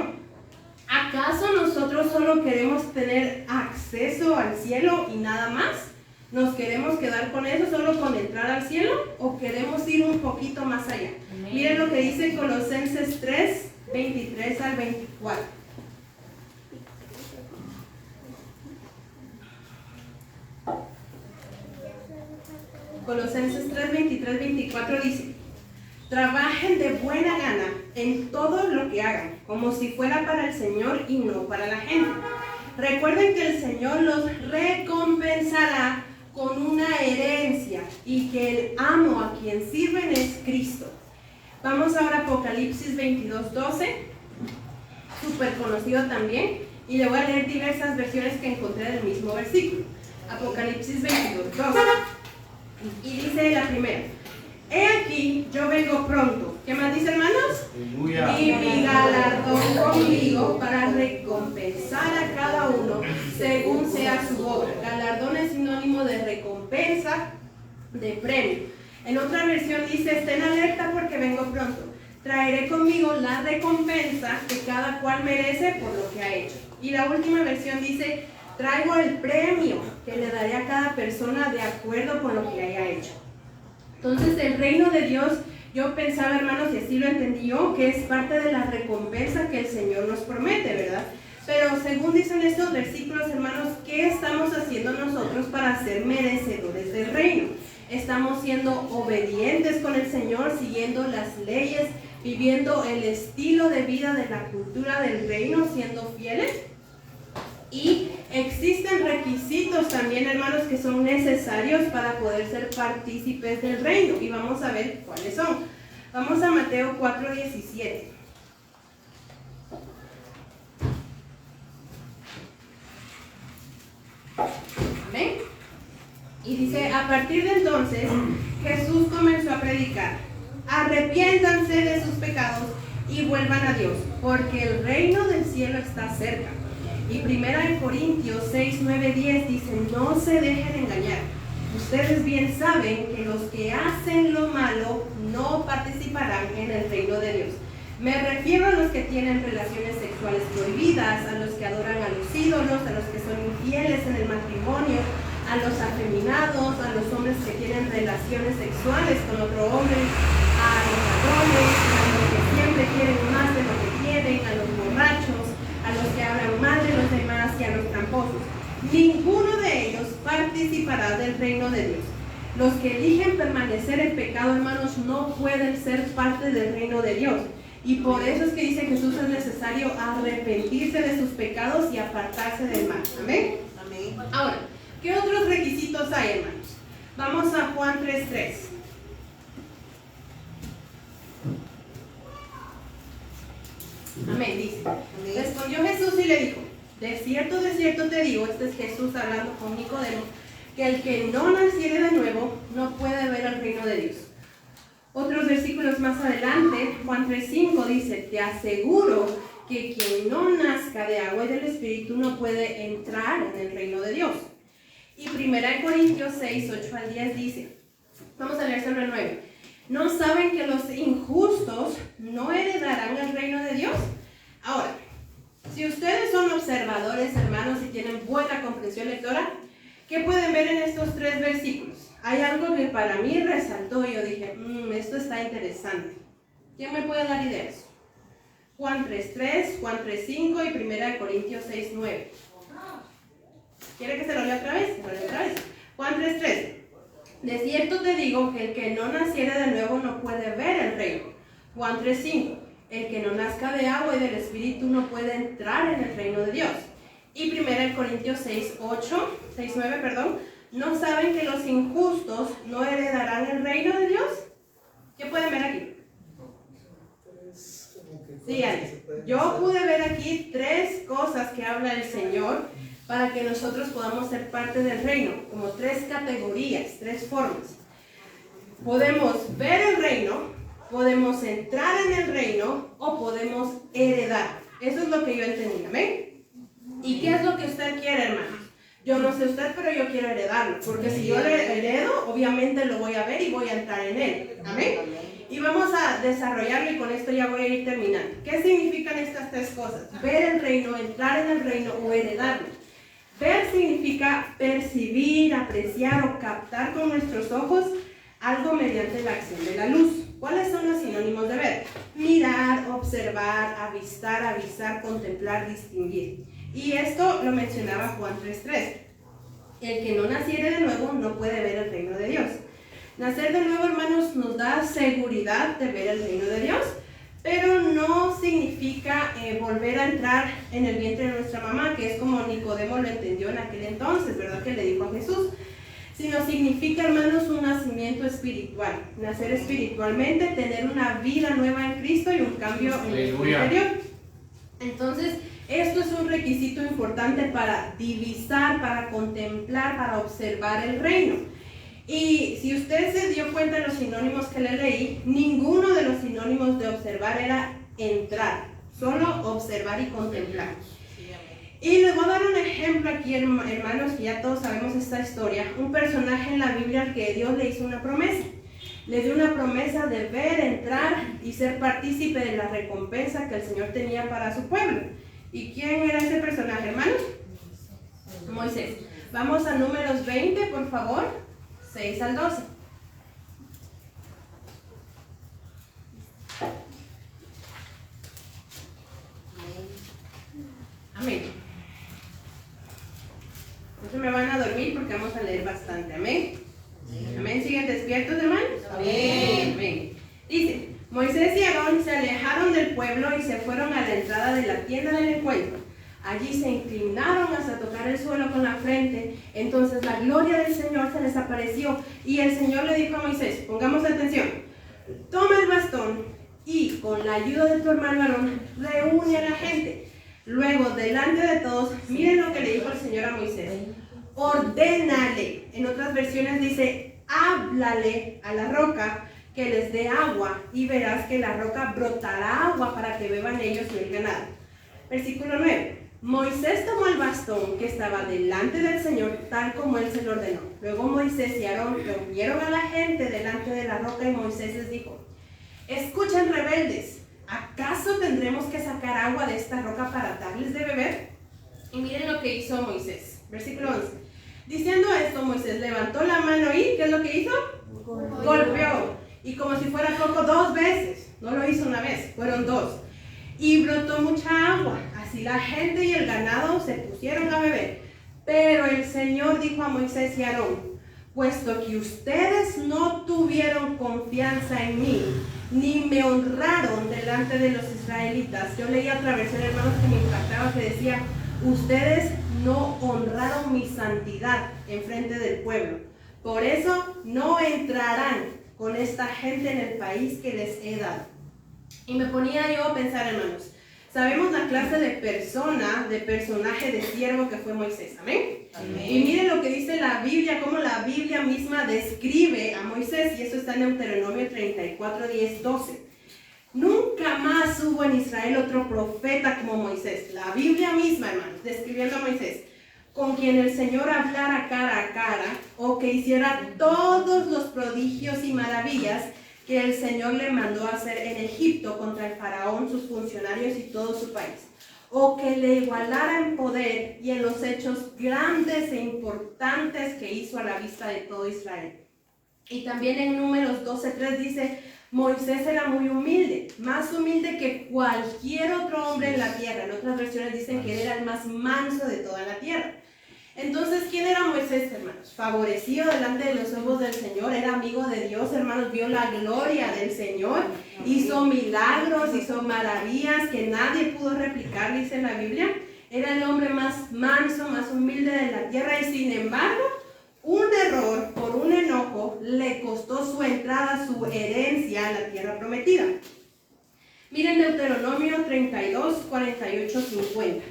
C: ¿acaso nosotros solo queremos tener acceso al cielo y nada más? ¿Nos queremos quedar con eso, solo con entrar al cielo? ¿O queremos ir un poquito más allá? Amén. Miren lo que dice Colosenses 3, 23 al 24. Colosenses 3, 23, 24 dice: trabajen de buena gana en todo lo que hagan, como si fuera para el Señor y no para la gente. Recuerden que el Señor los recompensará con una herencia y que el amo a quien sirven es Cristo. Vamos ahora a Apocalipsis 22, 12, súper conocido también, y le voy a leer diversas versiones que encontré del mismo versículo. Apocalipsis 22, 12, y dice la primera: he aquí, yo vengo pronto. ¿Qué más dice, hermanos?
A: Aleluya.
C: Y mi galardón conmigo para recompensar a cada uno según sea su obra. Galardón es sinónimo de recompensa, de premio. En otra versión dice: estén alerta porque vengo pronto. Traeré conmigo la recompensa que cada cual merece por lo que ha hecho. Y la última versión dice: traigo el premio que le daré a cada persona de acuerdo con lo que haya hecho. Entonces el reino de Dios, yo pensaba, hermanos, y así lo entendí yo, que es parte de la recompensa que el Señor nos promete, ¿verdad? Pero según dicen estos versículos, hermanos, ¿qué estamos haciendo nosotros para ser merecedores del reino? ¿Estamos siendo obedientes con el Señor, siguiendo las leyes, viviendo el estilo de vida de la cultura del reino, siendo fieles? Y existen requisitos también, hermanos, que son necesarios para poder ser partícipes del reino. Y vamos a ver cuáles son. Vamos a Mateo 4:17. ¿Ven? Y dice: a partir de entonces, Jesús comenzó a predicar: arrepiéntanse de sus pecados y vuelvan a Dios, porque el reino del cielo está cerca. Y 1 Corintios 6, 9, 10 dice: no se dejen engañar. Ustedes bien saben que los que hacen lo malo no participarán en el reino de Dios. Me refiero a los que tienen relaciones sexuales prohibidas, a los que adoran a los ídolos, a los que son infieles en el matrimonio, a los afeminados, a los hombres que tienen relaciones sexuales con otro hombre, a los ladrones, a los que siempre quieren más de lo que tienen, a los borrachos, a los que hablan mal de los demás y a los tramposos. Ninguno de ellos participará del reino de Dios. Los que eligen permanecer en pecado, hermanos, no pueden ser parte del reino de Dios. Y por eso es que dice Jesús: es necesario arrepentirse de sus pecados y apartarse del mal. Amén. Amén. Ahora, ¿qué otros requisitos hay, hermanos? Vamos a Juan 3:3. Amén, dice: respondió Jesús y le dijo: de cierto te digo, este es Jesús hablando con Nicodemo, que el que no naciere de nuevo no puede ver el reino de Dios. Otros versículos más adelante, Juan 3:5 dice: te aseguro que quien no nazca de agua y del Espíritu no puede entrar en el reino de Dios. Y 1 Corintios 6, 8 al 10 dice, vamos a leer sobre el 9. ¿No saben que los injustos no heredarán el reino de Dios? Ahora, si ustedes son observadores, hermanos, y tienen buena comprensión lectora, ¿qué pueden ver en estos 3 versículos? Hay algo que para mí resaltó y yo dije, esto está interesante. ¿Quién me puede dar ideas? Juan 3:3, Juan 3:5 y 1 Corintios 6:9. ¿Quiere que se lo lea otra vez? Se lo leo otra vez. Juan 3:3. De cierto te digo que el que no naciere de nuevo no puede ver el reino. Juan 3:5. El que no nazca de agua y del Espíritu no puede entrar en el reino de Dios. Y 1 Corintios 6:9, perdón. ¿No saben que los injustos no heredarán el reino de Dios? ¿Qué pueden ver aquí? Sí, Alex. Yo pude ver aquí 3 cosas que habla el Señor para que nosotros podamos ser parte del reino, como 3 categorías, 3 formas. Podemos ver el reino, podemos entrar en el reino o podemos heredar. Eso es lo que yo entendí, ¿amén? ¿Y qué es lo que usted quiere, hermano? Yo no sé usted, pero yo quiero heredarlo, porque si yo le heredo, obviamente lo voy a ver y voy a entrar en él, ¿amén? Y vamos a desarrollarlo y con esto ya voy a ir terminando. ¿Qué significan estas 3 cosas? Ver el reino, entrar en el reino o heredarlo. Ver significa percibir, apreciar o captar con nuestros ojos algo mediante la acción de la luz. ¿Cuáles son los sinónimos de ver? Mirar, observar, avistar, avisar, contemplar, distinguir. Y esto lo mencionaba Juan 3:3. El que no naciere de nuevo no puede ver el reino de Dios. Nacer de nuevo, hermanos, nos da seguridad de ver el reino de Dios, pero no significa volver a entrar en el vientre de nuestra mamá, que es como Nicodemo lo entendió en aquel entonces, ¿verdad? Que le dijo a Jesús. Sino significa, hermanos, un nacimiento espiritual. Nacer espiritualmente, tener una vida nueva en Cristo y un cambio en el interior. Entonces, esto es un requisito importante para divisar, para contemplar, para observar el reino. Y si usted se dio cuenta de los sinónimos que le leí, ninguno de los sinónimos de observar era entrar, solo observar y contemplar. Y les voy a dar un ejemplo aquí, hermanos, que ya todos sabemos esta historia. Un personaje en la Biblia al que Dios le hizo una promesa. Le dio una promesa de ver, entrar y ser partícipe de la recompensa que el Señor tenía para su pueblo. ¿Y quién era ese personaje, hermanos? Moisés. Vamos a Números 20, por favor, 6 al 12. Amén. No se me van a dormir porque vamos a leer bastante. Amén. Amén. ¿Siguen despiertos, hermanos? Amén. Amén. Dice, Moisés y Aarón se alejaron del pueblo y se fueron a la entrada de la tienda del encuentro. Allí se inclinaron hasta tocar el suelo con la frente. Entonces la gloria del Señor se les apareció y el Señor le dijo a Moisés, pongamos atención, toma el bastón y con la ayuda de tu hermano Aarón reúne a la gente. Luego, delante de todos, miren lo que le dijo el Señor a Moisés. Ordénale. En otras versiones dice, háblale a la roca que les dé agua y verás que la roca brotará agua para que beban ellos y el ganado. Versículo 9. Moisés tomó el bastón que estaba delante del Señor tal como él se lo ordenó. Luego Moisés y Aarón reunieron a la gente delante de la roca y Moisés les dijo, escuchen rebeldes, ¿acaso tendremos que sacar agua de esta roca para darles de beber? Y miren lo que hizo Moisés. Versículo 11. Diciendo esto, Moisés levantó la mano y, ¿qué es lo que hizo? Golpeó. Y como si fuera poco, 2 veces. No lo hizo una vez, fueron 2. Y brotó mucha agua. Así la gente y el ganado se pusieron a beber. Pero el Señor dijo a Moisés y a Aarón, puesto que ustedes no tuvieron confianza en mí, ni me honraron delante de los israelitas. Yo leía otra versión, hermanos, que me impactaba, que decía, ustedes no honraron mi santidad en frente del pueblo. Por eso no entrarán con esta gente en el país que les he dado. Y me ponía yo a pensar, hermanos, sabemos la clase de persona, de personaje, de siervo que fue Moisés. ¿Amén? Amén. Y miren lo que dice la Biblia, cómo la Biblia misma describe a Moisés, y eso está en Deuteronomio 34, 10, 12. Nunca más hubo en Israel otro profeta como Moisés. La Biblia misma, hermanos, describiendo a Moisés, con quien el Señor hablara cara a cara, o que hiciera todos los prodigios y maravillas que el Señor le mandó hacer en Egipto contra el faraón, sus funcionarios y todo su país, o que le igualara en poder y en los hechos grandes e importantes que hizo a la vista de todo Israel. Y también en Números 12:3 dice: Moisés era muy humilde, más humilde que cualquier otro hombre en la tierra. En otras versiones dicen que él era el más manso de toda la tierra. Entonces, ¿quién era Moisés, hermanos? Favorecido delante de los ojos del Señor, era amigo de Dios, hermanos, vio la gloria del Señor, hizo milagros, hizo maravillas que nadie pudo replicar, dice la Biblia. Era el hombre más manso, más humilde de la tierra, y sin embargo, un error por un enojo le costó su entrada, su herencia a la tierra prometida. Miren Deuteronomio 32, 48, 50.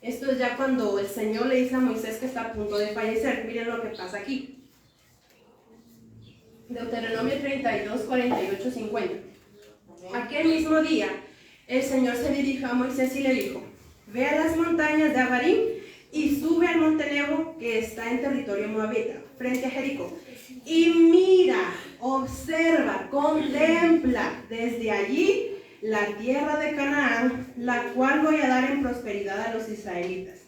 C: Esto es ya cuando el Señor le dice a Moisés que está a punto de fallecer. Miren lo que pasa aquí. Deuteronomio 32, 48, 50. Aquel mismo día, el Señor se dirigió a Moisés y le dijo: ve a las montañas de Abarim y sube al monte Nebo, que está en territorio moabita, frente a Jericó. Y mira, observa, contempla desde allí la tierra de Canaán, la cual voy a dar en prosperidad a los israelitas.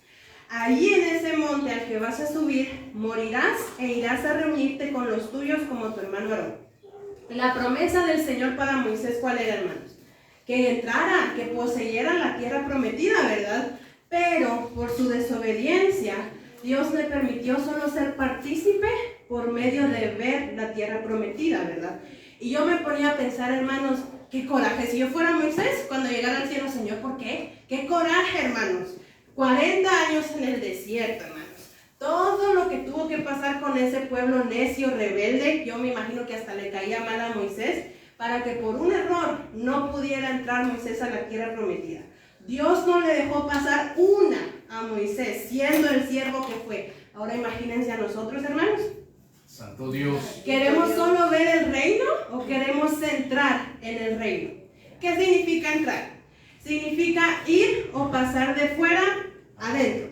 C: Allí en ese monte al que vas a subir, morirás e irás a reunirte con los tuyos como tu hermano Aarón. La promesa del Señor para Moisés, ¿cuál era, hermanos? Que entrara, que poseyera la tierra prometida, ¿verdad? Pero por su desobediencia, Dios le permitió solo ser partícipe por medio de ver la tierra prometida, ¿verdad? Y yo me ponía a pensar, hermanos, qué coraje. Si yo fuera Moisés, cuando llegara al cielo, Señor, ¿por qué? Qué coraje, hermanos. 40 años en el desierto, hermanos. Todo lo que tuvo que pasar con ese pueblo necio, rebelde, yo me imagino que hasta le caía mal a Moisés, para que por un error no pudiera entrar Moisés a la tierra prometida. Dios no le dejó pasar una a Moisés, siendo el siervo que fue. Ahora imagínense a nosotros, hermanos.
A: Santo Dios.
C: ¿Queremos solo ver el reino o queremos entrar en el reino? ¿Qué significa entrar? Significa ir o pasar de fuera adentro.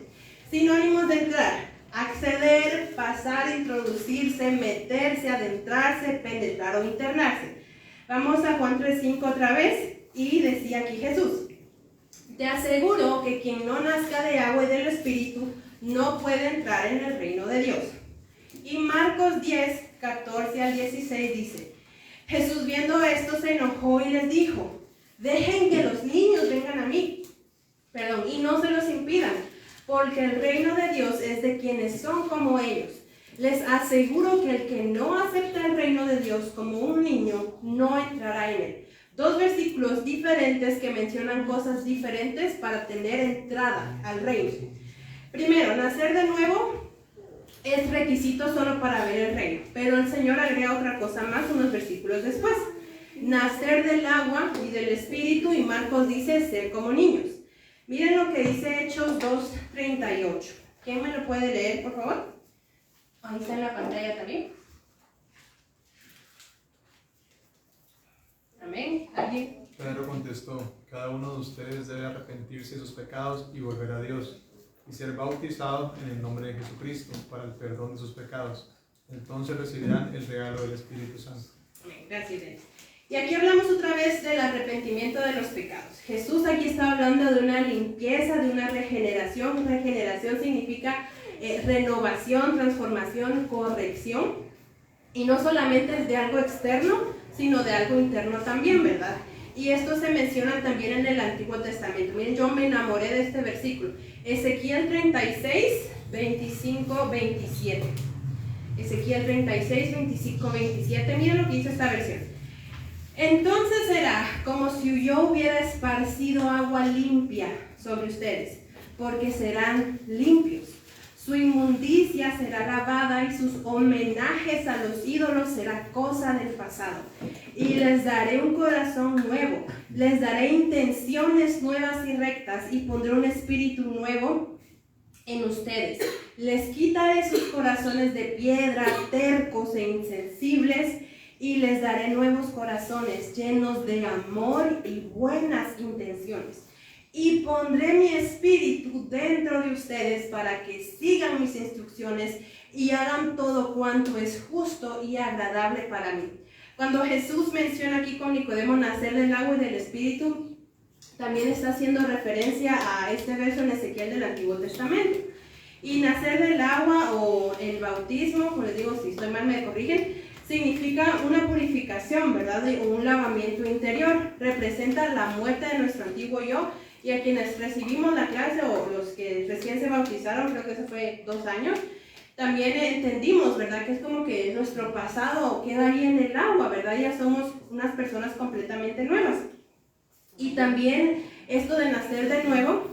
C: Sinónimos de entrar: acceder, pasar, introducirse, meterse, adentrarse, penetrar o internarse. Vamos a Juan 3:5 otra vez, y decía aquí Jesús: te aseguro que quien no nazca de agua y del Espíritu no puede entrar en el reino de Dios. Y Marcos 10, 14 al 16 dice: Jesús, viendo esto, se enojó y les dijo: dejen que los niños vengan a mí, y no se los impidan, porque el reino de Dios es de quienes son como ellos. Les aseguro que el que no acepta el reino de Dios como un niño no entrará en él. Dos versículos diferentes que mencionan cosas diferentes para tener entrada al reino. Primero, nacer de nuevo es requisito solo para ver el reino, pero el Señor agrega otra cosa más unos versículos después: nacer del agua y del Espíritu, y Marcos dice ser como niños. Miren lo que dice Hechos 2:38. ¿Quién me lo puede leer, por favor? Ahí está en la pantalla también. Amén. ¿Alguien?
G: Pedro contestó: cada uno de ustedes debe arrepentirse de sus pecados y volver a Dios, y ser bautizado en el nombre de Jesucristo para el perdón de sus pecados. Entonces recibirán el regalo del Espíritu Santo.
C: Amén. Gracias, Denis. Y aquí hablamos otra vez del arrepentimiento de los pecados. Jesús aquí está hablando de una limpieza, de una regeneración. Regeneración significa renovación, transformación, corrección. Y no solamente es de algo externo, sino de algo interno también, ¿verdad? Y esto se menciona también en el Antiguo Testamento. Miren, yo me enamoré de este versículo. Ezequiel 36, 25, 27. Ezequiel 36, 25, 27. Miren lo que dice esta versión. Entonces será como si yo hubiera esparcido agua limpia sobre ustedes, porque serán limpios. Su inmundicia será lavada y sus homenajes a los ídolos será cosa del pasado. Y les daré un corazón nuevo, les daré intenciones nuevas y rectas, y pondré un espíritu nuevo en ustedes. Les quitaré sus corazones de piedra, tercos e insensibles, y les daré nuevos corazones llenos de amor y buenas intenciones. Y pondré mi espíritu dentro de ustedes para que sigan mis instrucciones y hagan todo cuanto es justo y agradable para mí. Cuando Jesús menciona aquí con Nicodemo nacer del agua y del espíritu, también está haciendo referencia a este verso en Ezequiel del Antiguo Testamento. Y nacer del agua o el bautismo, como les digo, si estoy mal me corrigen, significa una purificación, ¿verdad? O un lavamiento interior. Representa la muerte de nuestro antiguo yo. Y a quienes recibimos la clase o los que recién se bautizaron, creo que eso fue 2 años, también entendimos, ¿verdad? Que es como que nuestro pasado queda ahí en el agua, ¿verdad? Ya somos unas personas completamente nuevas. Y también esto de nacer de nuevo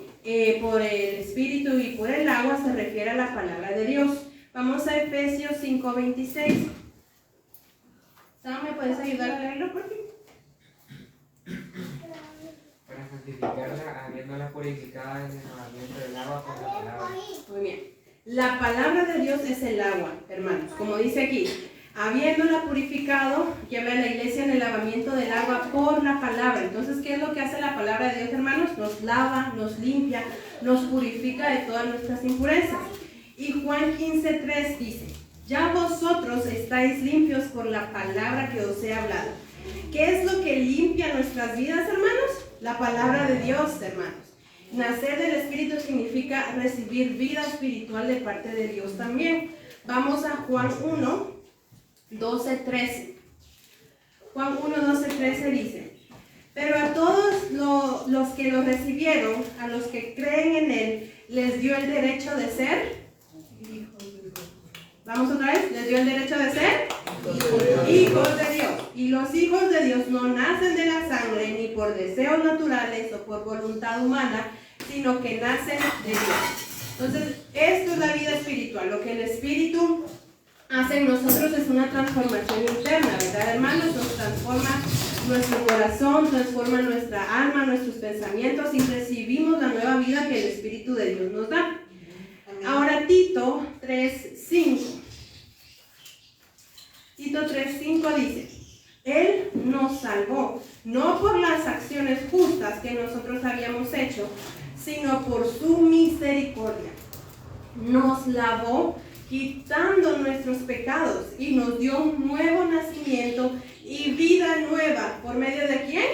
C: por el Espíritu y por el agua se refiere a la palabra de Dios. Vamos a Efesios 5:26. ¿Sam, me puedes ayudar a leerlo, por favor?
H: Para santificarla, habiéndola purificada en el lavamiento del agua con la palabra.
C: Muy bien. La palabra de Dios es el agua, hermanos. Como dice aquí, habiéndola purificado, que habla la iglesia en el lavamiento del agua por la palabra. Entonces, ¿qué es lo que hace la palabra de Dios, hermanos? Nos lava, nos limpia, nos purifica de todas nuestras impurezas. Y Juan 15:3 dice, ya vosotros estáis limpios por la palabra que os he hablado. ¿Qué es lo que limpia nuestras vidas, hermanos? La palabra de Dios, hermanos. Nacer del Espíritu significa recibir vida espiritual de parte de Dios también. Vamos a Juan 1:12-13. Juan 1:12-13 dice, pero a todos los que lo recibieron, a los que creen en Él, les dio el derecho de ser hijos de Dios. Vamos otra vez, les dio el derecho de ser hijos de Dios. Y los hijos de Dios no nacen de la sangre, ni por deseos naturales o por voluntad humana, sino que nacen de Dios. Entonces, esto es la vida espiritual. Lo que el Espíritu hace en nosotros es una transformación interna, ¿verdad, hermanos? Nos transforma nuestro corazón, transforma nuestra alma, nuestros pensamientos y recibimos la nueva vida que el Espíritu de Dios nos da. Ahora Tito 3:5. Tito 3:5 dice, Él nos salvó, no por las acciones justas que nosotros habíamos hecho, sino por su misericordia. Nos lavó quitando nuestros pecados y nos dio un nuevo nacimiento y vida nueva. ¿Por medio de quién?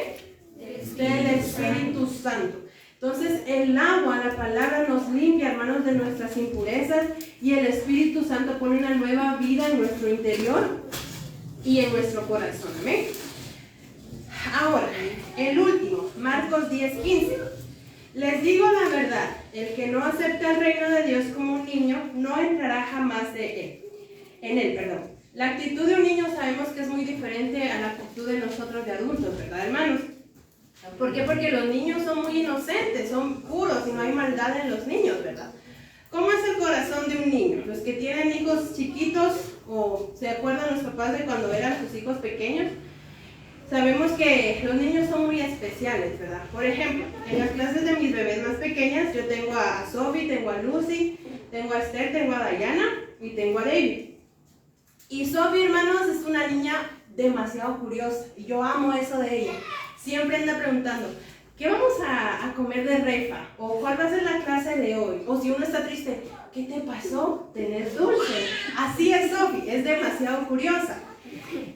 C: Del Espíritu Santo. Entonces el agua, la palabra nos limpia, hermanos, de nuestras impurezas y el Espíritu Santo pone una nueva vida en nuestro interior y en nuestro corazón. Amén. Ahora, el último, Marcos 10:15. Les digo la verdad, el que no acepta el reino de Dios como un niño, no entrará jamás en él. La actitud de un niño sabemos que es muy diferente a la actitud de nosotros de adultos, ¿verdad, hermanos? ¿Por qué? Porque los niños son muy inocentes, son puros y no hay maldad en los niños, ¿verdad? ¿Cómo es el corazón de un niño? Los que tienen hijos chiquitos o se acuerdan los papás de cuando eran sus hijos pequeños, sabemos que los niños son muy especiales, ¿verdad? Por ejemplo, en las clases de mis bebés más pequeñas, yo tengo a Sophie, tengo a Lucy, tengo a Esther, tengo a Diana y tengo a David. Y Sophie, hermanos, es una niña demasiado curiosa y yo amo eso de ella. Siempre anda preguntando, ¿qué vamos a comer de refa? O ¿cuál va a ser la clase de hoy? O si uno está triste, ¿qué te pasó? ¿Tenés dulce? Así es Sophie, es demasiado curiosa.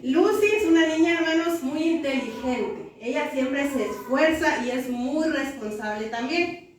C: Lucy es una niña, hermanos, muy inteligente. Ella siempre se esfuerza y es muy responsable también.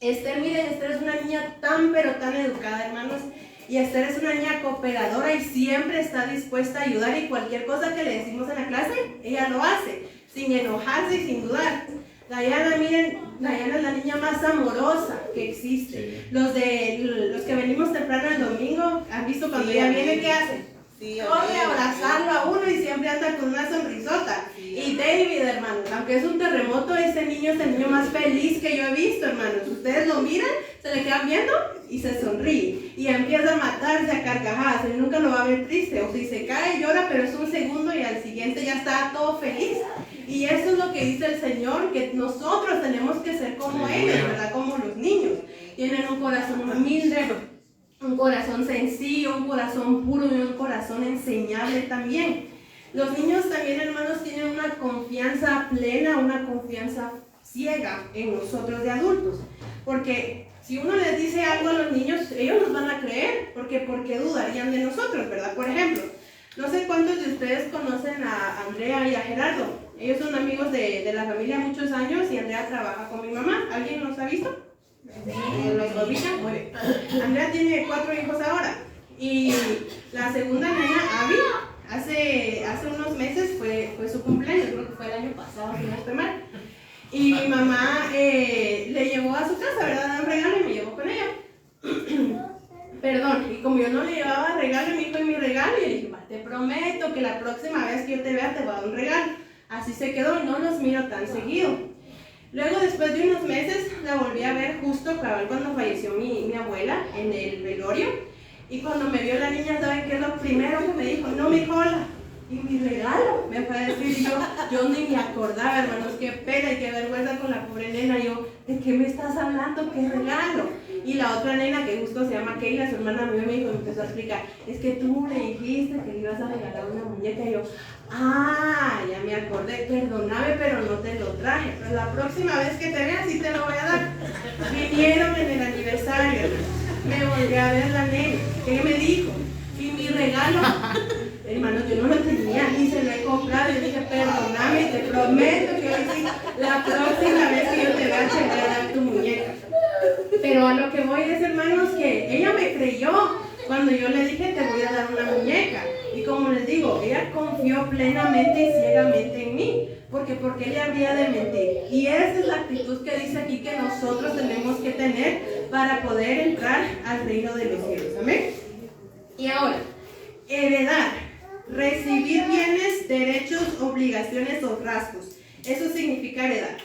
C: Esther, miren, Esther es una niña tan pero tan educada, hermanos. Y Esther es una niña cooperadora y siempre está dispuesta a ayudar y cualquier cosa que le decimos en la clase, ella lo hace, sin enojarse y sin dudar. Diana, miren, Diana es la niña más amorosa que existe. Sí. Los que venimos temprano el domingo, ¿han visto cuando ella viene qué hace? Sí, corre a abrazarlo a uno y siempre anda con una sonrisota. Sí, y David, hermanos, aunque es un terremoto, ese niño es el niño más feliz que yo he visto, hermanos. Ustedes lo miran, se le quedan viendo y se sonríe. Y empieza a matarse a carcajadas. Él nunca lo va a ver triste. O si se cae, llora, pero es un segundo y al siguiente ya está todo feliz. Y eso es lo que dice el Señor, que nosotros tenemos que ser como ellos, ¿verdad? Como los niños. Tienen un corazón humilde, un corazón sencillo, un corazón puro y un corazón enseñable también. Los niños también, hermanos, tienen una confianza plena, una confianza ciega en nosotros de adultos. Porque si uno les dice algo a los niños, ellos nos van a creer, porque ¿por qué dudarían de nosotros, verdad? Por ejemplo, no sé cuántos de ustedes conocen a Andrea y a Gerardo. Ellos son amigos de la familia muchos años y Andrea trabaja con mi mamá. ¿Alguien los ha visto? ¿Los ubican? Muy bien. Andrea tiene 4 hijos ahora. Y la segunda nena, Abby, hace unos meses fue su cumpleaños, creo que fue el año pasado, si no estoy mal. Y mi mamá le llevó a su casa, ¿verdad? A dar un regalo y me llevó con ella. Perdón, y como yo no le llevaba regalo, me dijo mi regalo, y le dije, te prometo que la próxima vez que yo te vea te voy a dar un regalo. Así se quedó y no los miro tan seguido. Luego, después de unos meses, la volví a ver justo cuando falleció mi abuela en el velorio. Y cuando me vio la niña, ¿saben qué es lo primero que me dijo? No, mi hola. Y mi regalo, me fue a decir, y yo ni me acordaba, hermanos, qué pena y qué vergüenza con la pobre nena. Yo, ¿de qué me estás hablando? ¿Qué regalo? Y la otra nena, que justo se llama Keila, su hermana, me dijo, me empezó a explicar, es que tú le dijiste que le ibas a regalar una muñeca. Y yo, ya me acordé, perdóname, pero no te lo traje. Pero la próxima vez que te vea, sí te lo voy a dar. Vinieron en el aniversario, me volví a ver la nena. ¿Qué me dijo? Y mi regalo, hermanos, yo no lo tenía, ni se lo he comprado. Yo dije, perdóname, te prometo que hoy sí, la próxima vez que yo te vea, te voy a dar tu muñeca. Pero a lo que voy es, hermanos, que ella me creyó cuando yo le dije, te voy a dar una muñeca. Y como les digo, ella confió plenamente y ciegamente en mí. ¿Por qué le habría de mentir? Y esa es la actitud que dice aquí que nosotros tenemos que tener para poder entrar al reino de los cielos. ¿Amén? Y ahora, heredar, recibir bienes, derechos, obligaciones o rasgos. Eso significa heredar.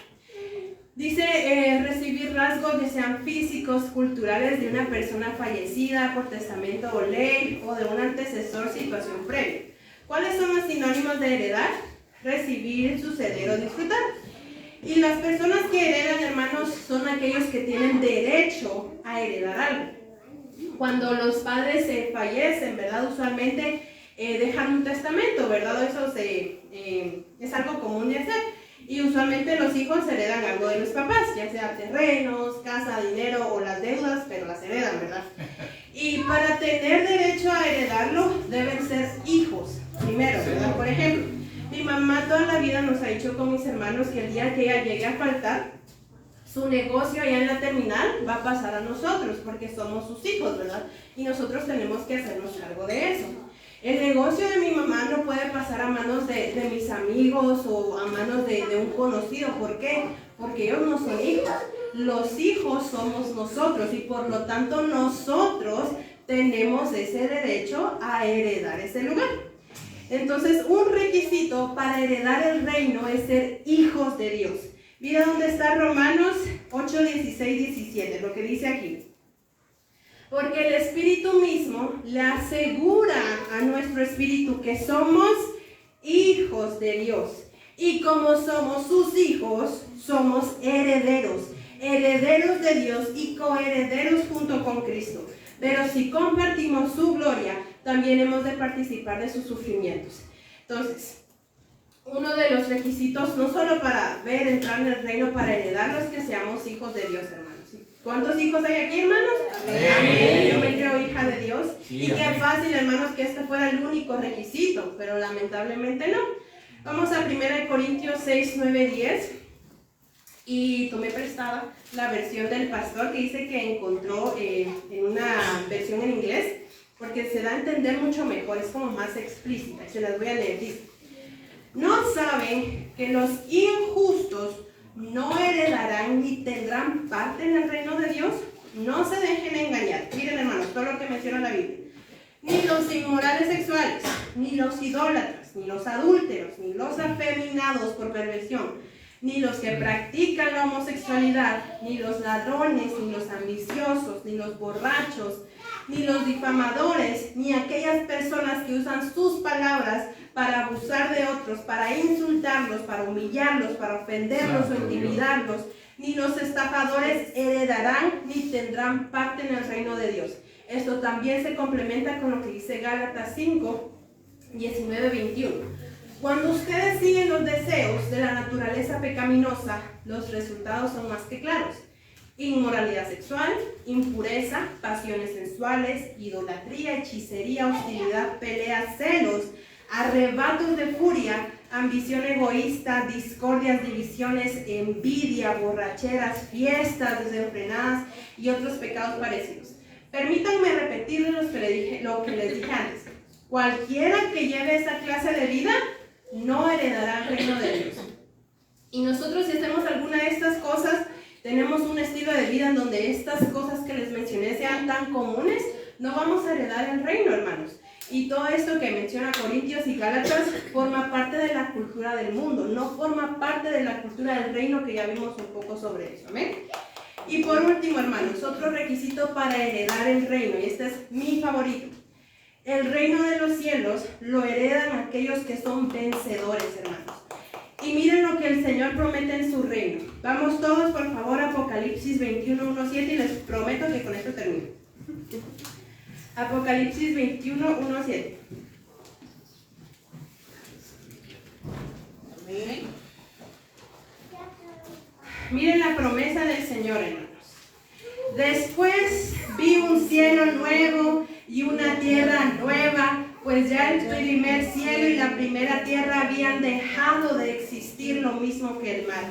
C: Dice recibir rasgos, ya sean físicos, culturales, de una persona fallecida por testamento o ley, o de un antecesor, situación previa. ¿Cuáles son los sinónimos de heredar? Recibir, suceder o disfrutar. Y las personas que heredan, hermanos, son aquellos que tienen derecho a heredar algo. Cuando los padres fallecen, ¿verdad? Usualmente dejan un testamento, ¿verdad? Eso es algo común de hacer. Y usualmente los hijos heredan algo de los papás, ya sea terrenos, casa, dinero o las deudas, pero las heredan, ¿verdad? Y para tener derecho a heredarlo, deben ser hijos, primero, ¿verdad? Por ejemplo, mi mamá toda la vida nos ha dicho con mis hermanos que el día que ella llegue a faltar, su negocio allá en la terminal va a pasar a nosotros, porque somos sus hijos, ¿verdad? Y nosotros tenemos que hacernos cargo de eso. El negocio de mi mamá no puede pasar a manos de mis amigos o a manos de un conocido. ¿Por qué? Porque ellos no son hijos. Los hijos somos nosotros y por lo tanto nosotros tenemos ese derecho a heredar ese lugar. Entonces, un requisito para heredar el reino es ser hijos de Dios. Mira dónde está Romanos 8, 16, 17, lo que dice aquí. Porque el Espíritu mismo le asegura a nuestro espíritu que somos hijos de Dios. Y como somos sus hijos, somos herederos. Herederos de Dios y coherederos junto con Cristo. Pero si compartimos su gloria, también hemos de participar de sus sufrimientos. Entonces, uno de los requisitos, no solo para entrar en el reino, para heredarlo, es que seamos hijos de Dios, hermanos. ¿Cuántos hijos hay aquí, hermanos? Amén. Yo me creo hija de Dios. Sí, y qué fácil, hermanos, que este fuera el único requisito, pero lamentablemente no. Vamos a 1 Corintios 6, 9, 10. Y tomé prestada la versión del pastor que dice que encontró en una versión en inglés, porque se da a entender mucho mejor, es como más explícita. Se las voy a leer. Dice: ¿no saben que los injustos no heredarán ni tendrán parte en el reino de Dios? No se dejen engañar. Miren, hermanos, todo lo que menciona la Biblia. Ni los inmorales sexuales, ni los idólatras, ni los adúlteros, ni los afeminados por perversión, ni los que practican la homosexualidad, ni los ladrones, ni los ambiciosos, ni los borrachos, ni los difamadores, ni aquellas personas que usan sus palabras para abusar de otros, para insultarlos, para humillarlos, para ofenderlos o intimidarlos, ni los estafadores heredarán ni tendrán parte en el reino de Dios. Esto también se complementa con lo que dice Gálatas 5, 19, 21. Cuando ustedes siguen los deseos de la naturaleza pecaminosa, los resultados son más que claros. Inmoralidad sexual, impureza, pasiones sensuales, idolatría, hechicería, hostilidad, peleas, celos, arrebatos de furia, ambición egoísta, discordias, divisiones, envidia, borracheras, fiestas desenfrenadas y otros pecados parecidos. Permítanme repetirles lo que les dije antes. Cualquiera que lleve esa clase de vida no heredará el reino de Dios. Y nosotros, si hacemos alguna de estas cosas, tenemos un estilo de vida en donde estas cosas que les mencioné sean tan comunes, no vamos a heredar el reino, hermanos. Y todo esto que menciona Corintios y Gálatas forma parte de la cultura del mundo, no forma parte de la cultura del reino, que ya vimos un poco sobre eso. ¿Amén? Y por último, hermanos, otro requisito para heredar el reino, y este es mi favorito. El reino de los cielos lo heredan aquellos que son vencedores, hermanos. Y miren lo que el Señor promete en su reino. Vamos todos, por favor, a Apocalipsis 21:1-7, y les prometo que con esto termino. Apocalipsis 21:1-7. Miren la promesa del Señor, hermanos. Después vi un cielo nuevo y una tierra nueva, pues ya el primer cielo y la primera tierra habían dejado de existir, lo mismo que el mar.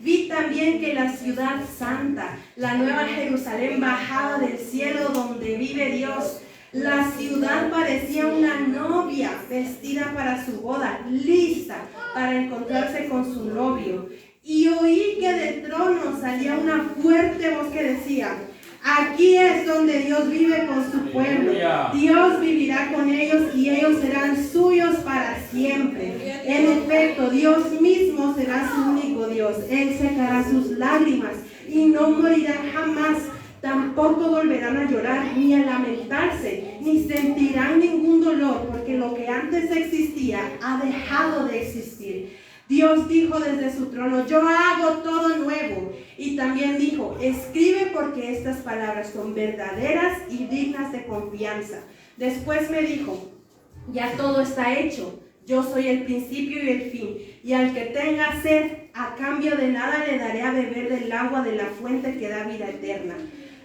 C: Vi también que la ciudad santa, la nueva Jerusalén, bajaba del cielo donde vive Dios. La ciudad parecía una novia vestida para su boda, lista para encontrarse con su novio. Y oí que del trono salía una fuerte voz que decía: aquí es donde Dios vive con su pueblo. Dios vivirá con ellos y ellos serán suyos para siempre. En efecto, Dios mismo será su único Dios. Él secará sus lágrimas y no morirán jamás. Tampoco volverán a llorar ni a lamentarse, ni sentirán ningún dolor, porque lo que antes existía ha dejado de existir. Dios dijo desde su trono: yo hago todo nuevo. Y también dijo: escribe, porque estas palabras son verdaderas y dignas de confianza. Después me dijo: ya todo está hecho. Yo soy el principio y el fin. Y al que tenga sed, a cambio de nada le daré a beber del agua de la fuente que da vida eterna.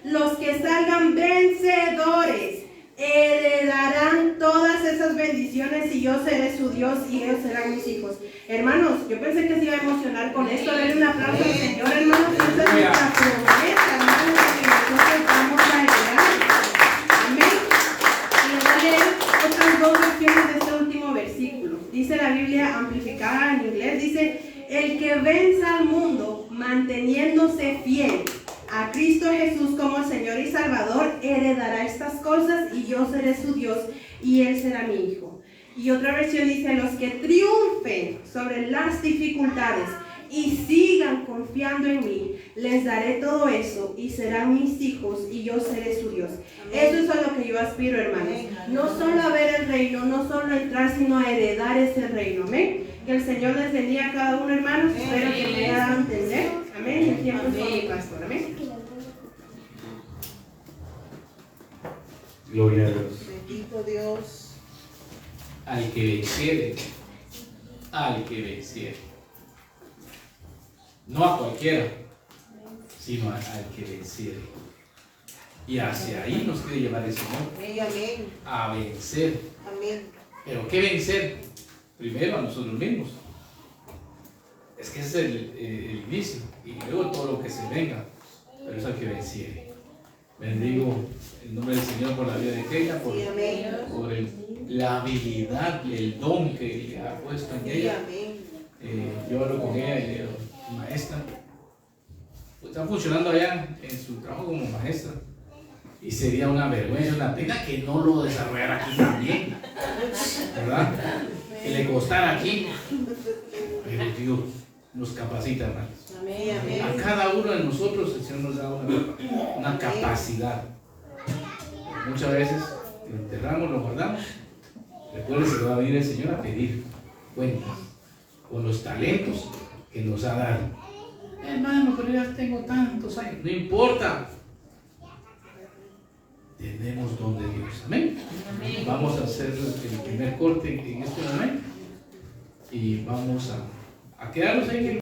C: Los que salgan vencedores heredarán todas esas bendiciones, y yo seré su Dios y ellos serán mis hijos. Hermanos, yo pensé que se iba a emocionar con esto. Denle un aplauso al Señor, hermanos. Esta es nuestra promesa, hermanos, que nosotros vamos a heredar. Amén. Y les voy a leer otras dos versiones de este último versículo. Dice la Biblia amplificada en inglés, dice: el que venza al mundo manteniéndose fiel a Cristo Jesús como Señor y Salvador, heredará estas cosas, y yo seré su Dios y él será mi hijo. Y otra versión dice: los que triunfen sobre las dificultades y sigan confiando en mí, les daré todo eso y serán mis hijos y yo seré su Dios. Eso es a lo que yo aspiro, hermanos. No solo a ver el reino, no solo a entrar, sino a heredar ese reino. Amén. Que el Señor les bendiga a cada uno, hermanos. Espero que me haya dado a entender. Amén. El tiempo es con mi pastor. Amén.
A: Gloria a Dios.
B: Bendito Dios.
A: Al que venciere, al que venciere. No a cualquiera, sino al que venciere. Y hacia ahí nos quiere llevar el Señor.
B: Amén.
A: A vencer.
B: Amén.
A: ¿Pero qué vencer? Primero a nosotros mismos. Es que ese es el inicio. Y luego todo lo que se venga. Pero es al que venciere. Bendigo el nombre del Señor por la vida de Keila, por la habilidad y el don que le ha puesto en ella. Yo hablo con ella y le digo: maestra, pues está funcionando allá en su trabajo como maestra, y sería una vergüenza, una pena que no lo desarrollara aquí también, ¿verdad? Que le costara aquí. Pero Dios nos capacita, hermanos. A cada uno de nosotros el Señor nos da una capacidad. Muchas veces lo enterramos, lo guardamos. Recuerden que va a venir el Señor a pedir cuentas con los talentos que nos ha dado. Hermano, pero ya tengo tantos años. No importa. Tenemos don de Dios. Amén. Vamos a hacer el primer corte en este momento. y vamos a quedarnos ahí en el